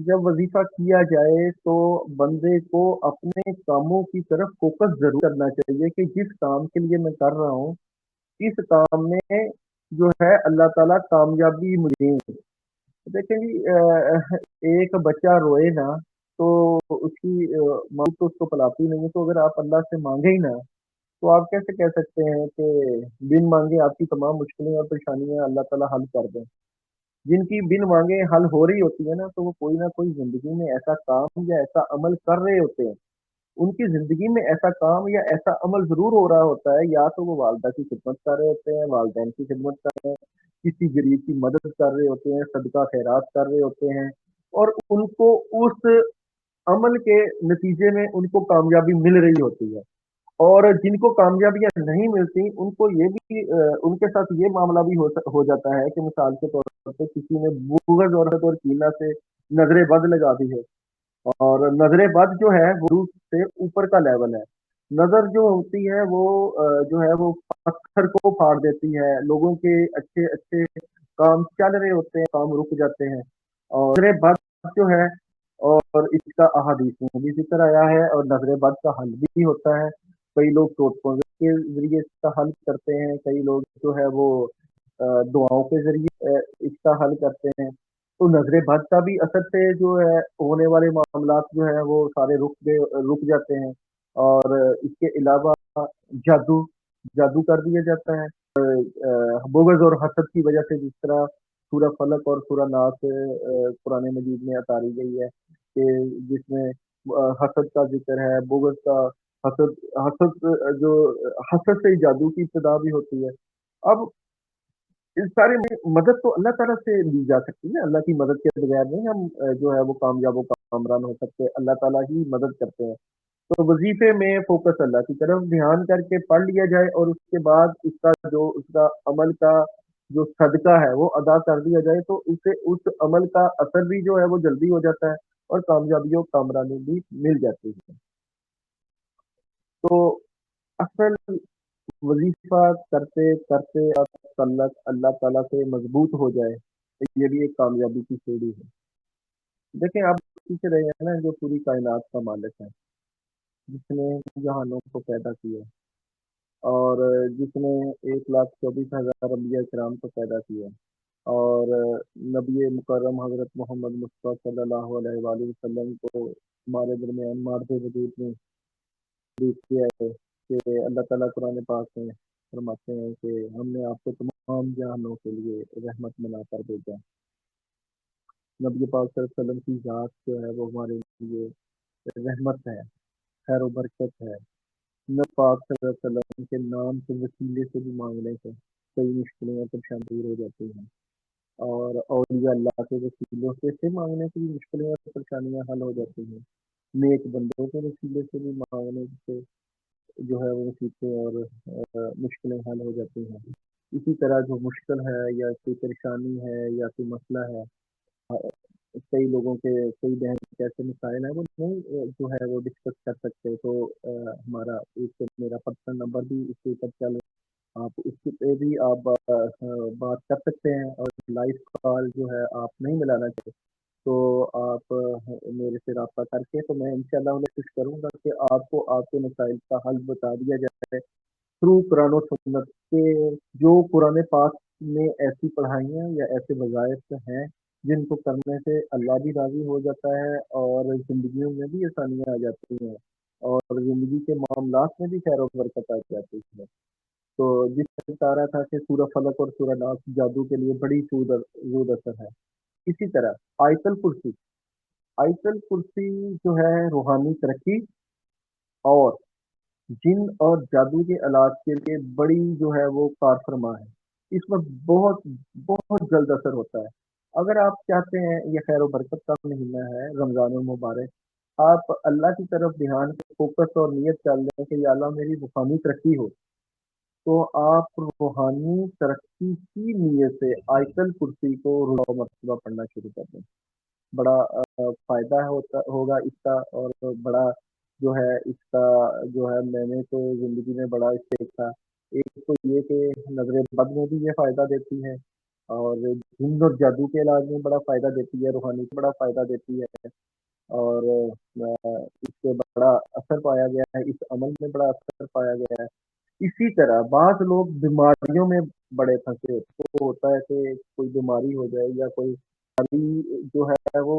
جب وظیفہ کیا جائے تو بندے کو اپنے کاموں کی طرف فوکس ضرور کرنا چاہیے کہ جس کام کے لیے میں کر رہا ہوں اس کام میں جو ہے اللہ تعالیٰ کامیابی مجھے. دیکھیں جی ایک بچہ روئے نا تو اس کی ماں تو اس کو پلاتی نہیں ہے. تو اگر آپ اللہ سے مانگے ہی نا تو آپ کیسے کہہ سکتے ہیں کہ بن مانگے آپ کی تمام مشکلیں اور پریشانیاں اللہ تعالیٰ حل کر دیں. جن کی بن مانگے حل ہو رہی ہوتی ہے نا تو وہ کوئی نہ کوئی زندگی میں ایسا کام یا ایسا عمل کر رہے ہوتے ہیں. ان کی زندگی میں ایسا کام یا ایسا عمل ضرور ہو رہا ہوتا ہے. یا تو وہ والدہ کی خدمت کر رہے ہوتے ہیں، والدین کی خدمت کر رہے ہیں، کسی غریب کی مدد کر رہے ہوتے ہیں، صدقہ خیرات کر رہے ہوتے ہیں اور ان کو اس عمل کے نتیجے میں ان کو کامیابی مل رہی ہوتی ہے. اور جن کو کامیابیاں نہیں ملتی ان کو یہ بھی ان کے ساتھ یہ معاملہ بھی ہو جاتا ہے کہ مثال کے طور پہ کسی نے بغض اور کینہ سے نظر بد لگا دی ہے. اور نظر بد جو ہے وہ سے اوپر کا لیول ہے. نظر جو ہوتی ہے وہ جو ہے وہ پتھر کو پھاڑ دیتی ہے. لوگوں کے اچھے اچھے کام چل رہے ہوتے ہیں، کام رک جاتے ہیں. اور نظر بد جو ہے اور اس کا احادیث میں بھی ذکر آیا ہے اور نظر بد کا حل بھی ہوتا ہے. کئی لوگ ٹوٹکوں کے ذریعے اس کا حل کرتے ہیں، کئی لوگ جو ہے وہ دعاؤں کے ذریعے اس کا حل کرتے ہیں. تو نظر بد کا بھی اثر سے جو ہے ہونے والے معاملات جو ہیں وہ سارے رک جاتے ہیں. اور اس کے علاوہ جادو کر دیا جاتا ہے. بغض اور حسد کی وجہ سے جس طرح سورہ فلق اور سورہ ناس قرآن مجید میں اتاری گئی ہے کہ جس میں حسد کا ذکر ہے، بغض کا حسد جو حسد سے جادو کی ابتدا بھی ہوتی ہے. اب اس سارے میں مدد تو اللہ تعالیٰ سے لی جا سکتی ہے. اللہ کی مدد کے بغیر نہیں ہم جو ہے وہ کامیاب و کامران ہو سکتے. اللہ تعالیٰ ہی مدد کرتے ہیں. تو وظیفے میں فوکس اللہ کی طرف دھیان کر کے پڑھ لیا جائے، اور اس کے بعد اس کا عمل کا جو صدقہ ہے وہ ادا کر دیا جائے، تو اسے اس عمل کا اثر بھی جو ہے وہ جلدی ہو جاتا ہے، اور کامیابی و کامرانی بھی مل جاتی ہے۔ تو اصل وظیفہ کرتے کرتے آپ تعلق اللہ تعالیٰ سے مضبوط ہو جائے، یہ بھی ایک کامیابی کی سیڑھی ہے۔ دیکھیں آپ پیچھے رہے ہیں نا، جو پوری کائنات کا مالک ہے، جس نے جہانوں کو پیدا کیا، اور جس نے 1,24,000 انبیاء کرام کو پیدا کیا، اور نبی مکرم حضرت محمد مصطفیٰ صلی اللہ علیہ وآلہ وسلم کو ہمارے درمیان مارد وجود میں کیا ہے، کہ اللہ تعالیٰ قرآن پاک میں فرماتے ہیں کہ ہم نے آپ کو تمام جہانوں کے لیے رحمت بنا کر بھیجا۔ نبی پاک صلی اللہ علیہ وسلم کی ذات جو ہے وہ ہمارے لیے رحمت ہے، خیر و برکت ہے۔ نبی پاک صلی اللہ علیہ وسلم کے نام کے وسیلے سے بھی مانگنے سے کئی مشکلیں اور پریشانی دور ہو جاتی ہیں، اور اولیاء اللہ کے وسیلوں سے مانگنے سے بھی مشکلیں اور پریشانیاں حل ہو جاتی ہیں، نیک بندوں کے وسیلے سے بھی مانگنے سے جو ہے وہ مصیبتیں اور مشکلیں حل ہو جاتی ہیں۔ اسی طرح جو مشکل ہے یا کوئی پریشانی ہے یا کوئی مسئلہ ہے، کئی لوگوں کے کئی بہن کے ایسے مسائل ہیں وہ نہیں جو ہے وہ ڈسکس کر سکتے، تو ہمارا ایک میرا پرسنل نمبر بھی اس کے اوپر چل، آپ اس پہ بھی آپ بات کر سکتے ہیں، اور لائف کال جو ہے آپ نہیں ملانا چاہتے تو آپ میرے سے رابطہ کر کے، تو میں انشاءاللہ انہیں کوشش کروں گا کہ آپ کو آپ کے مسائل کا حل بتا دیا جائے تھرو قرآن و سنت کے، جو قرآن پاک میں ایسی پڑھائیاں یا ایسے وظائف ہیں جن کو کرنے سے اللہ بھی راضی ہو جاتا ہے، اور زندگیوں میں بھی آسانیاں آ جاتی ہیں، اور زندگی کے معاملات میں بھی خیر و برکت آ جاتی ہے۔ تو جس سے بتا رہا تھا کہ سورہ فلق اور سورہ ناس جادو کے لیے بڑی زود اثر ہے، اسی طرح آیت الکرسی، آیت الکرسی جو ہے روحانی ترقی اور جن اور جادو کے علاج کے لیے بڑی جو ہے وہ کار فرما ہے، اس میں بہت بہت جلد اثر ہوتا ہے۔ اگر آپ چاہتے ہیں، یہ خیر و برکت کا مہینہ ہے رمضان المبارک، آپ اللہ کی طرف دھیان فوکس اور نیت کر لیں کہ یا اللہ میری روحانی ترقی ہو، تو آپ روحانی ترقی کی نیت سے آیت الکرسی کو روزہ مرتبہ پڑھنا شروع کر دیں، بڑا فائدہ ہوگا اس کا، اور بڑا جو ہے اس کا جو ہے میں نے تو زندگی میں بڑا اس سے دیکھا۔ ایک تو یہ کہ نظر بد میں بھی یہ فائدہ دیتی ہے، اور جن اور جادو کے علاج میں بڑا فائدہ دیتی ہے، روحانی کو بڑا فائدہ دیتی ہے، اور اس سے بڑا اثر پایا گیا ہے، اس عمل میں بڑا اثر پایا گیا ہے۔ اسی طرح بعض لوگ بیماریوں میں بڑے پھنسے ہوتے ہیں، تو ہوتا ہے کہ کوئی بیماری ہو جائے یا کوئی جو ہے وہ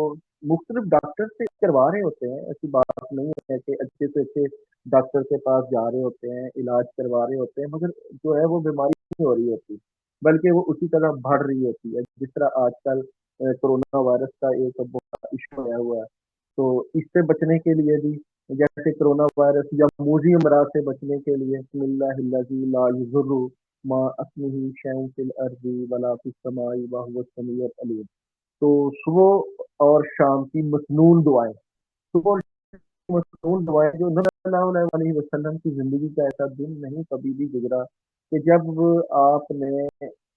مختلف ڈاکٹر سے کروا رہے ہوتے ہیں، ایسی بات نہیں ہے کہ اچھے سے اچھے ڈاکٹر کے پاس جا رہے ہوتے ہیں، علاج کروا رہے ہوتے ہیں، مگر جو ہے وہ بیماری نہیں ہو رہی ہوتی، بلکہ وہ اسی طرح بڑھ رہی ہوتی ہے، جس طرح آج کل کرونا وائرس کا ایک بہت ایشو آیا ہوا ہے۔ تو اس سے بچنے کے لیے بھی، جیسے کرونا وائرس یا موذی امراض سے بچنے کے لیے بسم اللہ الذی لا یضر ما اسمہ شیء فی الارض ولا فی السماء وهو السمیع العلیم، تو صبح اور شام کی مسنون دعائیں، صبح اور شام کی مسنون دعائیں، جو نبی صلی اللہ علیہ وسلم کی زندگی کا ایسا دن نہیں کبھی بھی گزرا کہ جب آپ نے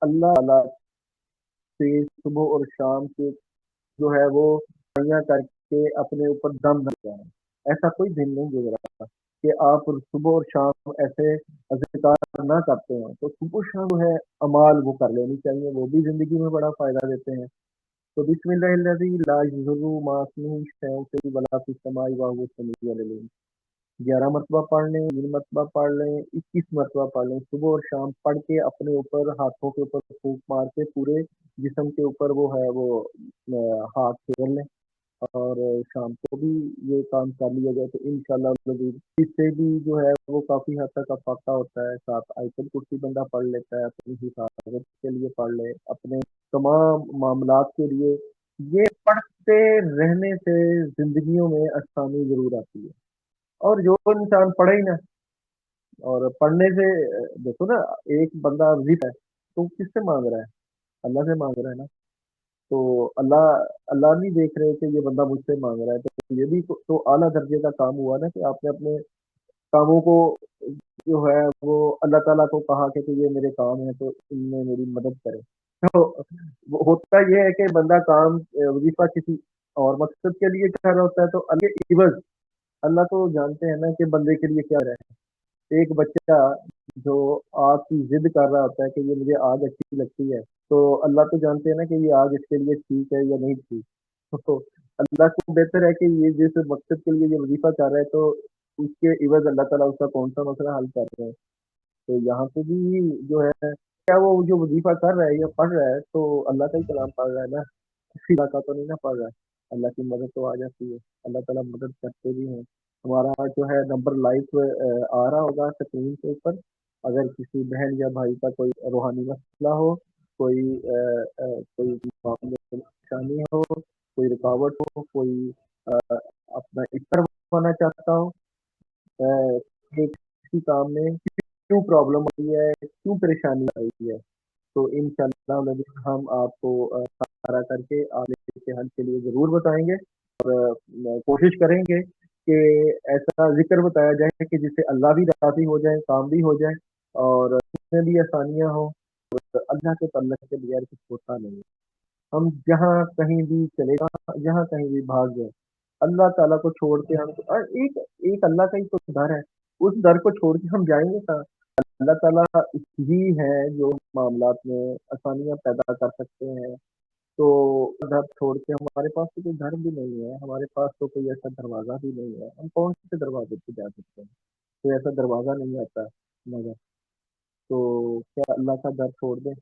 اللہ تعالیٰ سے صبح اور شام کے جو ہے وہ دعائیاں کر کے اپنے اوپر دم نہ ہے، ایسا کوئی دن نہیں گزرا کہ آپ صبح اور شام ایسے اذکار نہ کرتے ہیں، تو صبح و شام جو ہے اعمال وہ کر لینی چاہیے، وہ بھی زندگی میں بڑا فائدہ دیتے ہیں۔ تو بسم اللہ الذی لا یضر مع اسمہ شیء فی الارض ولا فی السماء وهو السمیع العلیم، 11 مرتبہ پڑھ لیں، 20 مرتبہ پڑھ لیں، 21 مرتبہ پڑھ لیں، صبح اور شام پڑھ کے اپنے اوپر ہاتھوں کے اوپر پھونک مار کے پورے جسم کے اوپر وہ ہے وہ ہاتھ پھیر لیں، اور شام کو بھی یہ کام کر لیا جائے تو انشاءاللہ اس سے بھی جو ہے وہ کافی حد تک افاقہ ہوتا ہے۔ ساتھ آیت الکرسی بندہ پڑھ لیتا ہے، اپنی حفاظت کے لیے پڑھ لے، اپنے تمام معاملات کے لیے، یہ پڑھتے رہنے سے زندگیوں میں آسانی ضرور آتی ہے۔ اور جو انسان پڑھے ہی نا، اور پڑھنے سے دیکھو نا، ایک بندہ ضد ہے تو کس سے مانگ رہا ہے؟ اللہ سے مانگ رہا ہے نا۔ تو اللہ اللہ نہیں دیکھ رہے کہ یہ بندہ مجھ سے مانگ رہا ہے، تو یہ بھی تو اعلیٰ درجے کا کام ہوا نا کہ آپ نے اپنے کاموں کو جو ہے وہ اللہ تعالیٰ کو کہا کہ یہ میرے کام ہیں تو ان میں میری مدد کرے. تو وہ ہوتا یہ ہے کہ بندہ کام وظیفہ کسی اور مقصد کے لیے کر رہا ہوتا ہے، تو اللہ عوض اللہ تو جانتے ہیں نا کہ بندے کے لیے کیا رہے. ایک بچہ جو آگ کی ضد کر رہا ہوتا ہے کہ یہ مجھے آگ اچھی لگتی ہے، تو اللہ تو جانتے ہیں نا کہ یہ آگ اس کے لیے ٹھیک ہے یا نہیں ٹھیک. تو اللہ کو بہتر ہے کہ یہ جس مقصد کے لیے یہ وظیفہ کر رہا ہے تو اس کے عوض اللہ تعالیٰ اس کا کون سا مسئلہ حل کر رہے ہیں. تو یہاں پہ بھی جو ہے کیا وہ جو وظیفہ کر رہا ہے یا پڑھ رہا ہے تو اللہ کا ہی کلام پڑھ رہا ہے نا، کسی کا تو نہیں نہ پڑھ رہا ہے. اللہ کی مدد تو آ جاتی ہے، اللہ تعالیٰ مدد کرتے بھی ہیں. ہمارا جو ہے نمبر لائف آ رہا ہوگا اسکرین کے اوپر. اگر کسی بہن یا بھائی کا کوئی روحانی مسئلہ ہو، کوئی معاملے میں پریشانی ہو، کوئی رکاوٹ ہو، کوئی اپنا اثر بنانا چاہتا ہو کہ کسی کام میں کیوں پرابلم ہوئی ہے، کیوں پریشانی آئی ہے، تو انشاءاللہ ہم آپ کو سارا کر کے آگے کے حل کے لیے ضرور بتائیں گے، اور کوشش کریں گے کہ ایسا ذکر بتایا جائے کہ جس سے اللہ بھی راضی ہو جائے، کام بھی ہو جائے، اور اس میں بھی آسانیاں ہوں. اللہ کے تعلق کے بغیر کچھ ہوتا نہیں. ہم جہاں کہیں بھی چلے جائیں، جہاں کہیں بھی بھاگ جائیں، اللہ تعالیٰ کو چھوڑ کے ہم ایک اللہ کا ہی تو در ہے، اس در کو چھوڑ کے ہم جائیں گے کہاں؟ اللہ تعالیٰ ہی ہے جو معاملات میں آسانیاں پیدا کر سکتے ہیں. تو گھر چھوڑ کے ہمارے پاس تو کوئی گھر بھی نہیں ہے، ہمارے پاس تو کوئی ایسا دروازہ بھی نہیں ہے. ہم کون سے دروازے پہ جا سکتے ہیں؟ کوئی ایسا دروازہ نہیں آتا مگر. تو کیا اللہ کا در چھوڑ دیں؟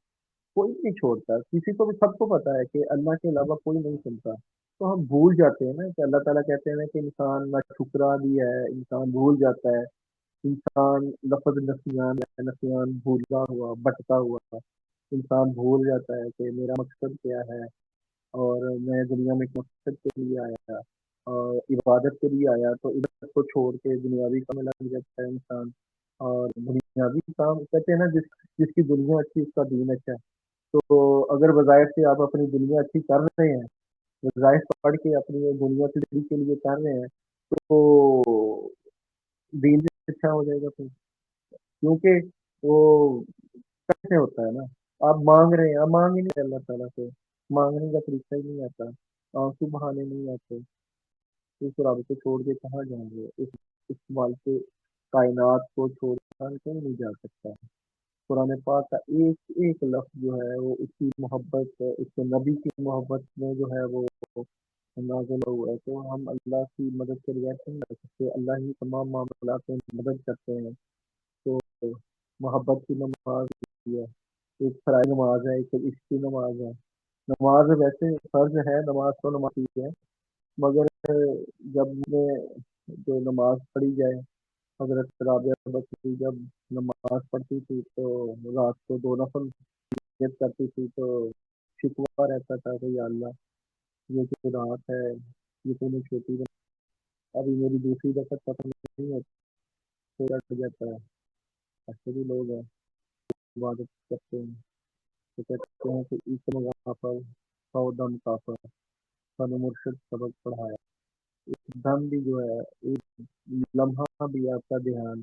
کوئی نہیں چھوڑتا، کسی کو بھی، سب کو پتا ہے کہ اللہ کے علاوہ کوئی نہیں سنتا. تو ہم بھول جاتے ہیں نا کہ اللہ تعالیٰ کہتے ہیں نا کہ انسان نہ ٹھکرا بھی ہے، انسان بھول جاتا ہے. انسان لفظ نسیان بھولتا ہوا بٹتا ہوا انسان بھول جاتا ہے کہ میرا مقصد کیا ہے، اور میں دنیا میں ایک مقصد کے لیے آیا اور عبادت کے لیے آیا. تو عبادت کو چھوڑ کے دنیاوی کام میں لگ جاتا ہے انسان. اور دنیاوی کام کہتے ہیں نا، جس کی دنیا اچھی اس کا دین اچھا ہے. تو اگر وظائف سے آپ اپنی دنیا اچھی کر رہے ہیں، وظائف پڑھ کے اپنی دنیا کی کے لیے کر رہے ہیں، تو دین بھی اچھا ہو جائے گا. پھر کیونکہ وہ کیسے ہوتا ہے نا، آپ مانگ رہے ہیں، آپ مانگ ہی نہیں اللہ تعالیٰ سے، مانگنے کا طریقہ ہی نہیں آتا، آنسو بہانے نہیں آتے. اس رب کو چھوڑ کے کہاں جائیں گے؟ اس مال کے کائنات کو چھوڑ کر کہیں نہیں جا سکتا. قرآن پاک کا ایک ایک لفظ جو ہے وہ اس کی محبت، اس کے نبی کی محبت میں جو ہے وہ نازل ہوا ہے. تو ہم اللہ کی مدد کے بغیر نہیں رہ سکتے. اللہ ہی تمام معاملات میں مدد کرتے ہیں. تو محبت کی نماز ہے، ایک فرائض نماز ہے، ایک عشقی نماز ہے. نماز ویسے فرض ہے، نماز تو نماز ہے، مگر جب میں جو نماز پڑھی جائے، حضرت رابعہ بچی جب نماز پڑھتی تھی تو رات کو 2 نفل نیت کرتی تھی، تو شکوہ رہتا تھا کہ یا اللہ یہ جو رات ہے یہ تو نہیں چھوٹی ہے، ابھی میری دوسری رکعت ختم نہیں ہوتی تو رکھ جاتا ہے. ایسے بھی لوگ ہیں عبادت کرتے ہیں تو کہتے ہیں کہ ایک مغافر 100 دم کافر. سن مرشد سبق پڑھایا، ایک دم بھی جو ہے، ایک لمحہ بھی آپ کا دھیان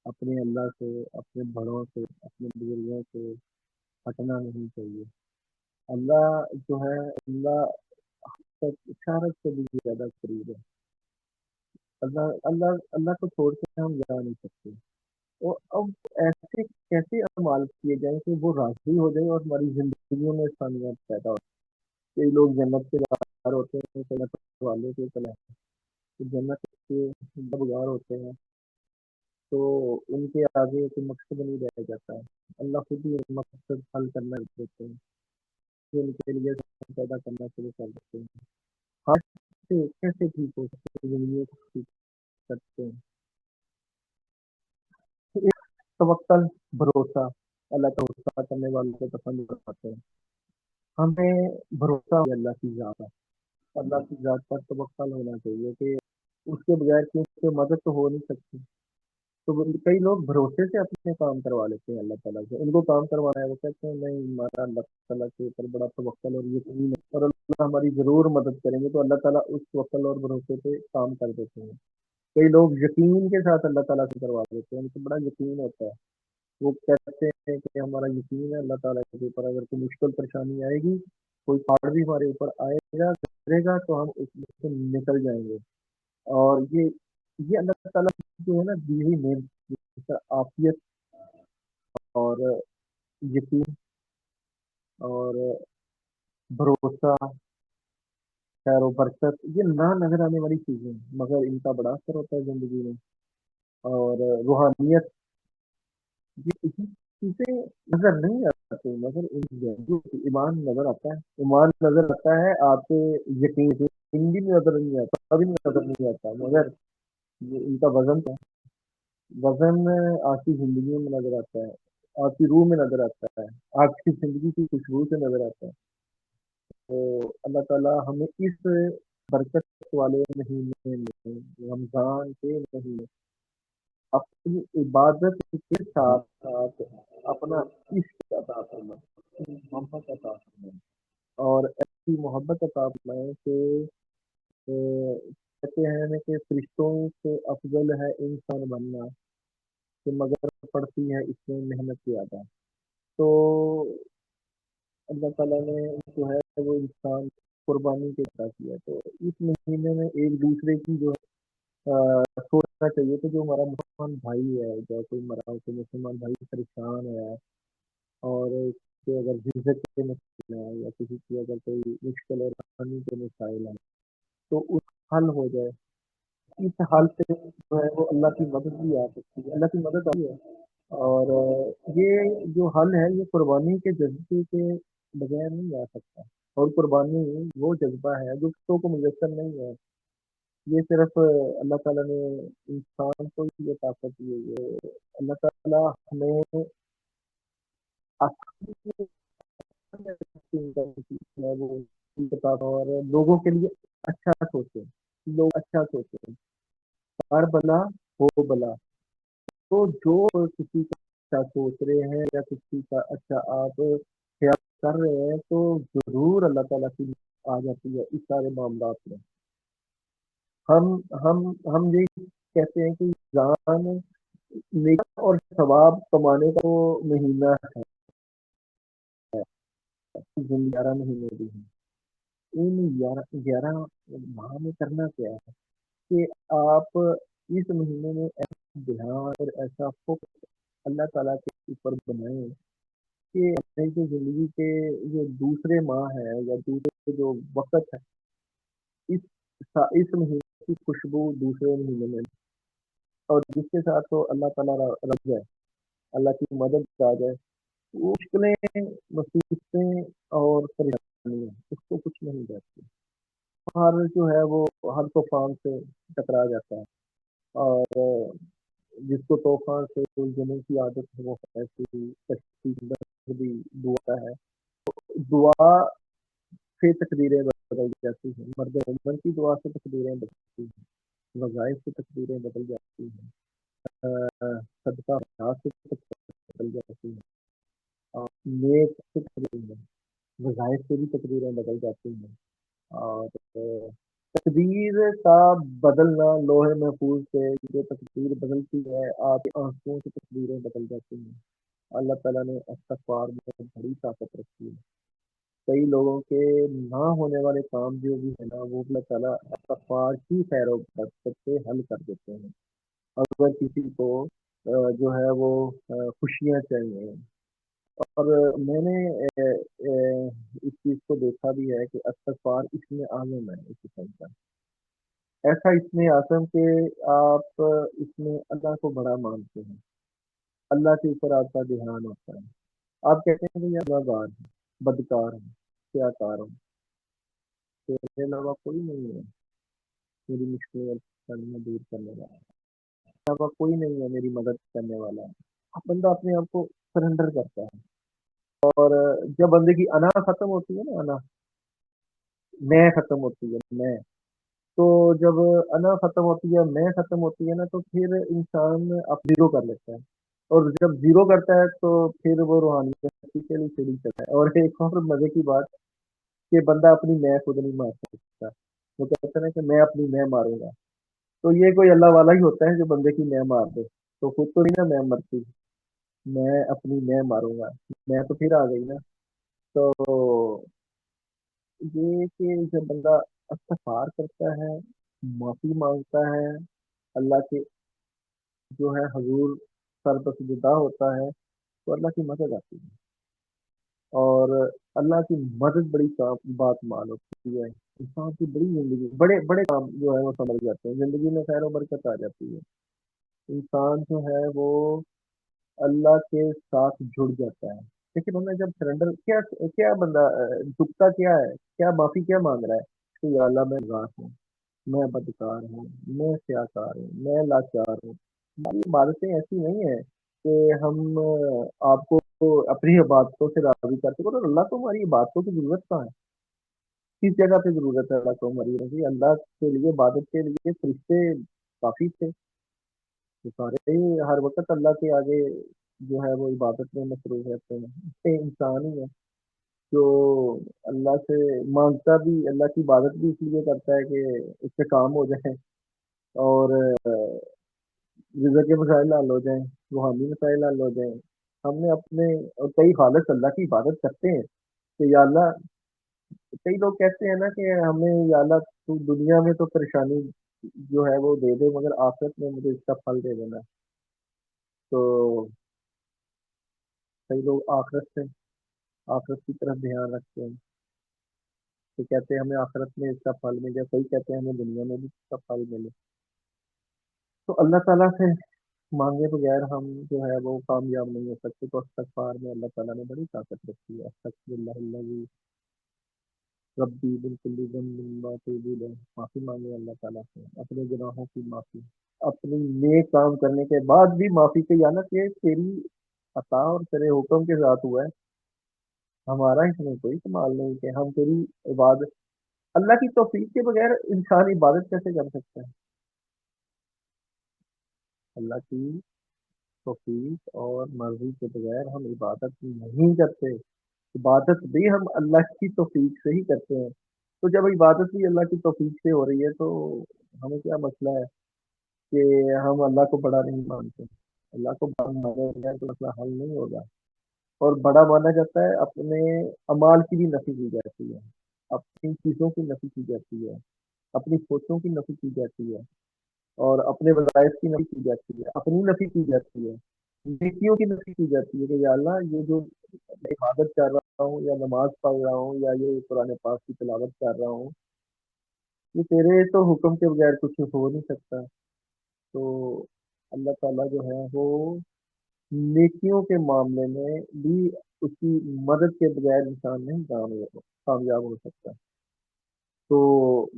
اپنے اللہ سے، اپنے بڑوں سے، اپنے بزرگوں سے ہٹنا نہیں چاہیے. اللہ جو ہے، اللہ تک اشارت سے بھی زیادہ قریب ہے. اللہ کو چھوڑ کے ہم جا نہیں سکتے. اور اب ایسے کیسے اعمال کیے جائیں کہ وہ راضی ہو جائے اور ہماری زندگیوں میں آسانیاں پیدا ہو. کئی لوگ جنت کے بغار ہوتے ہیں، جنت والے کے جنت کے بغار ہوتے ہیں، تو ان کے آگے کوئی مقصد نہیں رہ جاتا ہے. اللہ خود ہی مقصد حل کرنا دیتے ہیں، پھر ان کے لیے پیدا کرنا شروع کر دیتے ہیں. ہاں، کیسے ٹھیک ہو سکتے ہیں، زندگیوں کو ٹھیک کرتے ہیں. ایک توکل، بھروسہ، اللہ کا بھروسہ کرنے والوں کو پسند کرتے ہیں. ہمیں بھروسہ ہے اللہ کی ذات ہے، اللہ کی ذات پر توکل ہونا چاہیے کہ اس کے بغیر کسی سے مدد تو ہو نہیں سکتی. تو کئی لوگ بھروسے سے اپنے کام کروا لیتے ہیں اللہ تعالیٰ سے، ان کو کام کروانا ہے، وہ کہتے ہیں نہیں ہمارا اللہ تعالیٰ کے اوپر بڑا توکل اور یقین ہے اور اللہ ہماری ضرور مدد کریں گے، تو اللہ تعالیٰ اس توکل اور بھروسے پہ کام کر دیتے ہیں۔ کئی لوگ یقین کے ساتھ اللہ تعالیٰ سے کروا دیتے ہیں، ان کو بڑا یقین ہوتا ہے، وہ کہتے ہیں کہ ہمارا یقین ہے اللہ تعالیٰ کے اوپر، اگر کوئی مشکل پریشانی آئے گی، کوئی پہاڑ بھی ہمارے اوپر آئے گا گزرے گا تو ہم اس میں سے نکل جائیں گے۔ اور یہ اللہ تعالیٰ کی جو ہے نا دی ہوئی نعمت، جیسا عافیت اور یقین اور بھروسہ، خیر و برکت، یہ نہ نظر آنے والی چیزیں ہیں مگر ان کا بڑا اثر ہوتا ہے زندگی میں۔ اور روحانیت، یہ چیزیں نظر نہیں آتی مگر جو ایمان نظر آتا ہے، ایمان نظر آتا ہے آپ کے یقین سے، بھی نظر نہیں آتا، کبھی نظر نہیں آتا مگر یہ ان کا وزن ہے، وزن آپ کی زندگی میں نظر آتا ہے، آپ کی روح میں نظر آتا ہے، آپ کی زندگی کی خوشبو سے نظر آتا ہے۔ تو اللہ تعالیٰ ہمیں اس برکت والے مہینے میں، رمضان کے مہینے، اپنی عبادت کے ساتھ ساتھ اپنا عشق عطا فرمائے، اپنی محبت عطا فرمائے، اور ایسی محبت عطا فرمائے کہ کہتے ہیں کہ فرشتوں سے افضل ہے انسان بننا، کہ مگر پڑتی ہے اس میں محنت زیادہ۔ تو اللہ تعالیٰ نے جو ہے وہ انسان قربانی کے ساتھ کیا، تو اس مہینے میں ایک دوسرے کی جو سوچنا چاہیے کہ جو ہمارا مسلمان بھائی ہے، جو کوئی مرا ہو، کوئی مسلمان بھائی پریشان ہے اور اس کے اگر رزق کے مسائل ہیں یا کسی کی اگر کوئی مشکل اور آسانی کے مسائل ہیں تو اس حل ہو جائے، اس حال سے جو ہے وہ اللہ کی مدد بھی آ سکتی ہے، اللہ کی مدد آئی ہے۔ اور یہ جو حل ہے یہ قربانی کے جذبے کے بغیر نہیں آ سکتا، اور قربانی وہ جذبہ ہے جو کسوں کو میسر نہیں ہے، یہ صرف اللہ تعالیٰ نے انسان کو ہی یہ طاقت دی ہے۔ اللہ تعالیٰ ہمیں اور لوگوں کے لیے اچھا سوچے، لوگ اچھا سوچے، ہر بلا ہو بلا، تو جو کسی کا اچھا سوچ رہے ہیں یا کسی کا اچھا آپ خیال کر رہے ہیں تو ضرور اللہ تعالیٰ کی آ جاتی ہے اس سارے معاملات میں۔ ہم ہم یہ کہتے ہیں کہ رمضان نیک اور ثواب کمانے کا وہ مہینہ ہے، 11 مہینے بھی ہیں، ان 11 ماہ میں کرنا کیا ہے کہ آپ اس مہینے میں ایسا دھیان اور ایسا فوکس اللہ تعالیٰ کے اوپر بنائیں کہ اپنے جو زندگی کے جو دوسرے ماہ ہے یا دوسرے جو وقت ہے، اس مہینے کی خوشبو دوسرے مہینے میں، اور جس کے ساتھ تو اللہ تعالیٰ رب جائے، اللہ کی مدد آ جائے، وہ مشکلیں مصیبتیں اور پریشانیاں اس کو کچھ نہیں جاتی، ہر جو ہے وہ ہر طوفان سے ٹکرا جاتا ہے، اور جس کو طوفان سے الجھنے کی عادت ہے وہ ایسی کشتی بھی دعا ہے، دعا سے تقدیریں بدل جاتی ہیں، مرد مومن کی دعا سے تقدیریں بدلتی ہیں، وظائف سے تقدیریں بدل جاتی ہیں، صدقہ خیرات سے بدل جاتی ہیں، اور نیک سے تقدیریں، وظائف سے بھی تقدیریں بدل جاتی ہیں، اور تقدیر کا بدلنا لوہے محفوظ سے جو تقدیر بدلتی ہے آپ کی آنکھوں سے تقدیریں بدل جاتی ہیں۔ اللہ تعالیٰ نے استغفار میں بڑی طاقت رکھی ہے، کئی لوگوں کے نہ ہونے والے کام جو بھی ہے نا وہ بھی اللہ تعالیٰ استغفار کی خیر و برکت سے حل کر دیتے ہیں۔ اگر کسی کو جو ہے وہ خوشیاں چاہیے، اور میں نے اس چیز کو دیکھا بھی ہے کہ استغفار اس میں عالم ہے، اس قسم کا ایسا اس میں آسم کہ آپ اس میں اللہ کو بڑا مانتے ہیں، اللہ کے اوپر آپ کا دھیان ہوتا ہے، آپ کہتے ہیں کہ یہ گناہ گار ہے، بدکار ہوں، کیا کار ہوں، میرے علاوہ کوئی نہیں ہے میری مشکلیں دور کرنے والا، میرے علاوہ کوئی نہیں ہے میری مدد کرنے والا۔ اب بندہ اپنے آپ کو سرنڈر کرتا ہے، اور جب بندے کی انا ختم ہوتی ہے نا، انا میں ختم ہوتی ہے، میں تو جب انا ختم ہوتی ہے، میں ختم ہوتی ہے نا، تو پھر انسان اب زیرو کر لیتا ہے، اور جب زیرو کرتا ہے تو پھر وہ روحانیت کے لیے چلی چلتا ہے۔ اور ایک اور مزے کی بات کہ بندہ اپنی میں خود نہیں مار سکتا، وہ کہتا ہے کہ میں اپنی میں ماروں گا، تو یہ کوئی اللہ والا ہی ہوتا ہے جو بندے کی میں مار دے، تو خود تو نہیں نا میں مرتی، میں اپنی میں ماروں گا، میں تو پھر آ گئی نا۔ تو یہ کہ جب بندہ استغفار کرتا ہے، معافی مانگتا ہے، اللہ کے جو ہے حضور سر بسجدہ ہوتا ہے، تو اللہ کی مدد آتی ہے، اور اللہ کی مدد بڑی بات مان ہوتی ہے، انسان کی بڑی زندگی بڑے بڑے کام جو ہے وہ سمجھ جاتے ہیں، زندگی میں خیر و برکت آ جاتی ہے، انسان جو ہے وہ اللہ کے ساتھ جڑ جاتا ہے۔ دیکھیے بندہ جب سرنڈر کیا کیا بندہ جھکتا کیا ہے، کیا معافی کیا مانگ رہا ہے کہ یا اللہ میں گناہ ہوں، میں بدکار ہوں، میں سیاکار ہوں، میں لاچار ہوں۔ ہماری عبادتیں ایسی نہیں ہیں کہ ہم آپ کو اپنی عبادتوں سے راضی کرتے ہیں، اور اللہ کو ہماری عبادتوں کی ضرورت کہاں ہے؟ کس جگہ پہ ضرورت ہے اللہ کو ہماری؟ اللہ کے لیے عبادت کے لیے فرشتے کافی تھے، تو سارے ہی ہر وقت اللہ کے آگے جو ہے وہ عبادت میں مصروف رہتے ہیں، یہ انسان ہی ہے جو اللہ سے مانگتا بھی، اللہ کی عبادت بھی اس لیے کرتا ہے کہ اس سے کام ہو جائے، اور رزق کے مسائل حل ہو جائیں، روحانی مسائل حل ہو جائیں۔ ہم نے اپنے اور کئی خالص اللہ کی عبادت کرتے ہیں کہ یا اللہ، کئی لوگ کہتے ہیں نا کہ ہمیں یا اللہ تو دنیا میں تو پریشانی جو ہے وہ دے دے، مگر آخرت میں مجھے اس کا پھل دے دینا۔ تو کئی لوگ آخرت کی طرف دھیان رکھتے ہیں کہ کہتے ہیں ہمیں آخرت میں اس کا پھل ملے، کئی کہتے ہیں ہمیں دنیا میں بھی اس کا پھل ملے۔ تو اللہ تعالیٰ سے مانگے بغیر ہم جو ہے وہ کامیاب نہیں ہو سکتے، تو استغفار میں اللہ تعالیٰ نے بڑی طاقت رکھی ہے۔ استغفر اللہ الذی ربی بالکل معافی مانگے اللہ تعالیٰ سے، اپنے گناہوں کی معافی، اپنی نیک کام کرنے کے بعد بھی معافی کی، یا نا کہ تیری عطا اور تیرے حکم کے ساتھ ہوا ہے، ہمارا اس میں کوئی کمال نہیں کہ ہم تیری عبادت، اللہ کی توفیق کے بغیر انسان عبادت کیسے کر سکتا ہے؟ اللہ کی توفیق اور مرضی کے بغیر ہم عبادت نہیں کرتے، عبادت بھی ہم اللہ کی توفیق سے ہی کرتے ہیں۔ تو جب عبادت بھی اللہ کی توفیق سے ہو رہی ہے تو ہمیں کیا مسئلہ ہے کہ ہم اللہ کو بڑا نہیں مانتے؟ اللہ کو بڑا مانا بغیر تو مسئلہ حل نہیں ہوگا، اور بڑا مانا جاتا ہے اپنے اعمال کی بھی نفی کی جاتی ہے، اپنی چیزوں کی نفی کی جاتی ہے، اپنی سوچوں کی نفی کی جاتی ہے، اور اپنے وظائف کی نفی کی جاتی ہے، اپنی نفی کی جاتی ہے، نیکیوں کی نفی کی جاتی ہے کہ یا اللہ یہ جو میں عبادت کر رہا ہوں یا نماز پڑھ رہا ہوں یا یہ قرآن پاک کی تلاوت کر رہا ہوں، یہ تیرے تو حکم کے بغیر کچھ ہو نہیں سکتا۔ تو اللہ تعالیٰ جو ہے وہ نیکیوں کے معاملے میں بھی اس کی مدد کے بغیر انسان نہیں کامیاب ہو سکتا۔ تو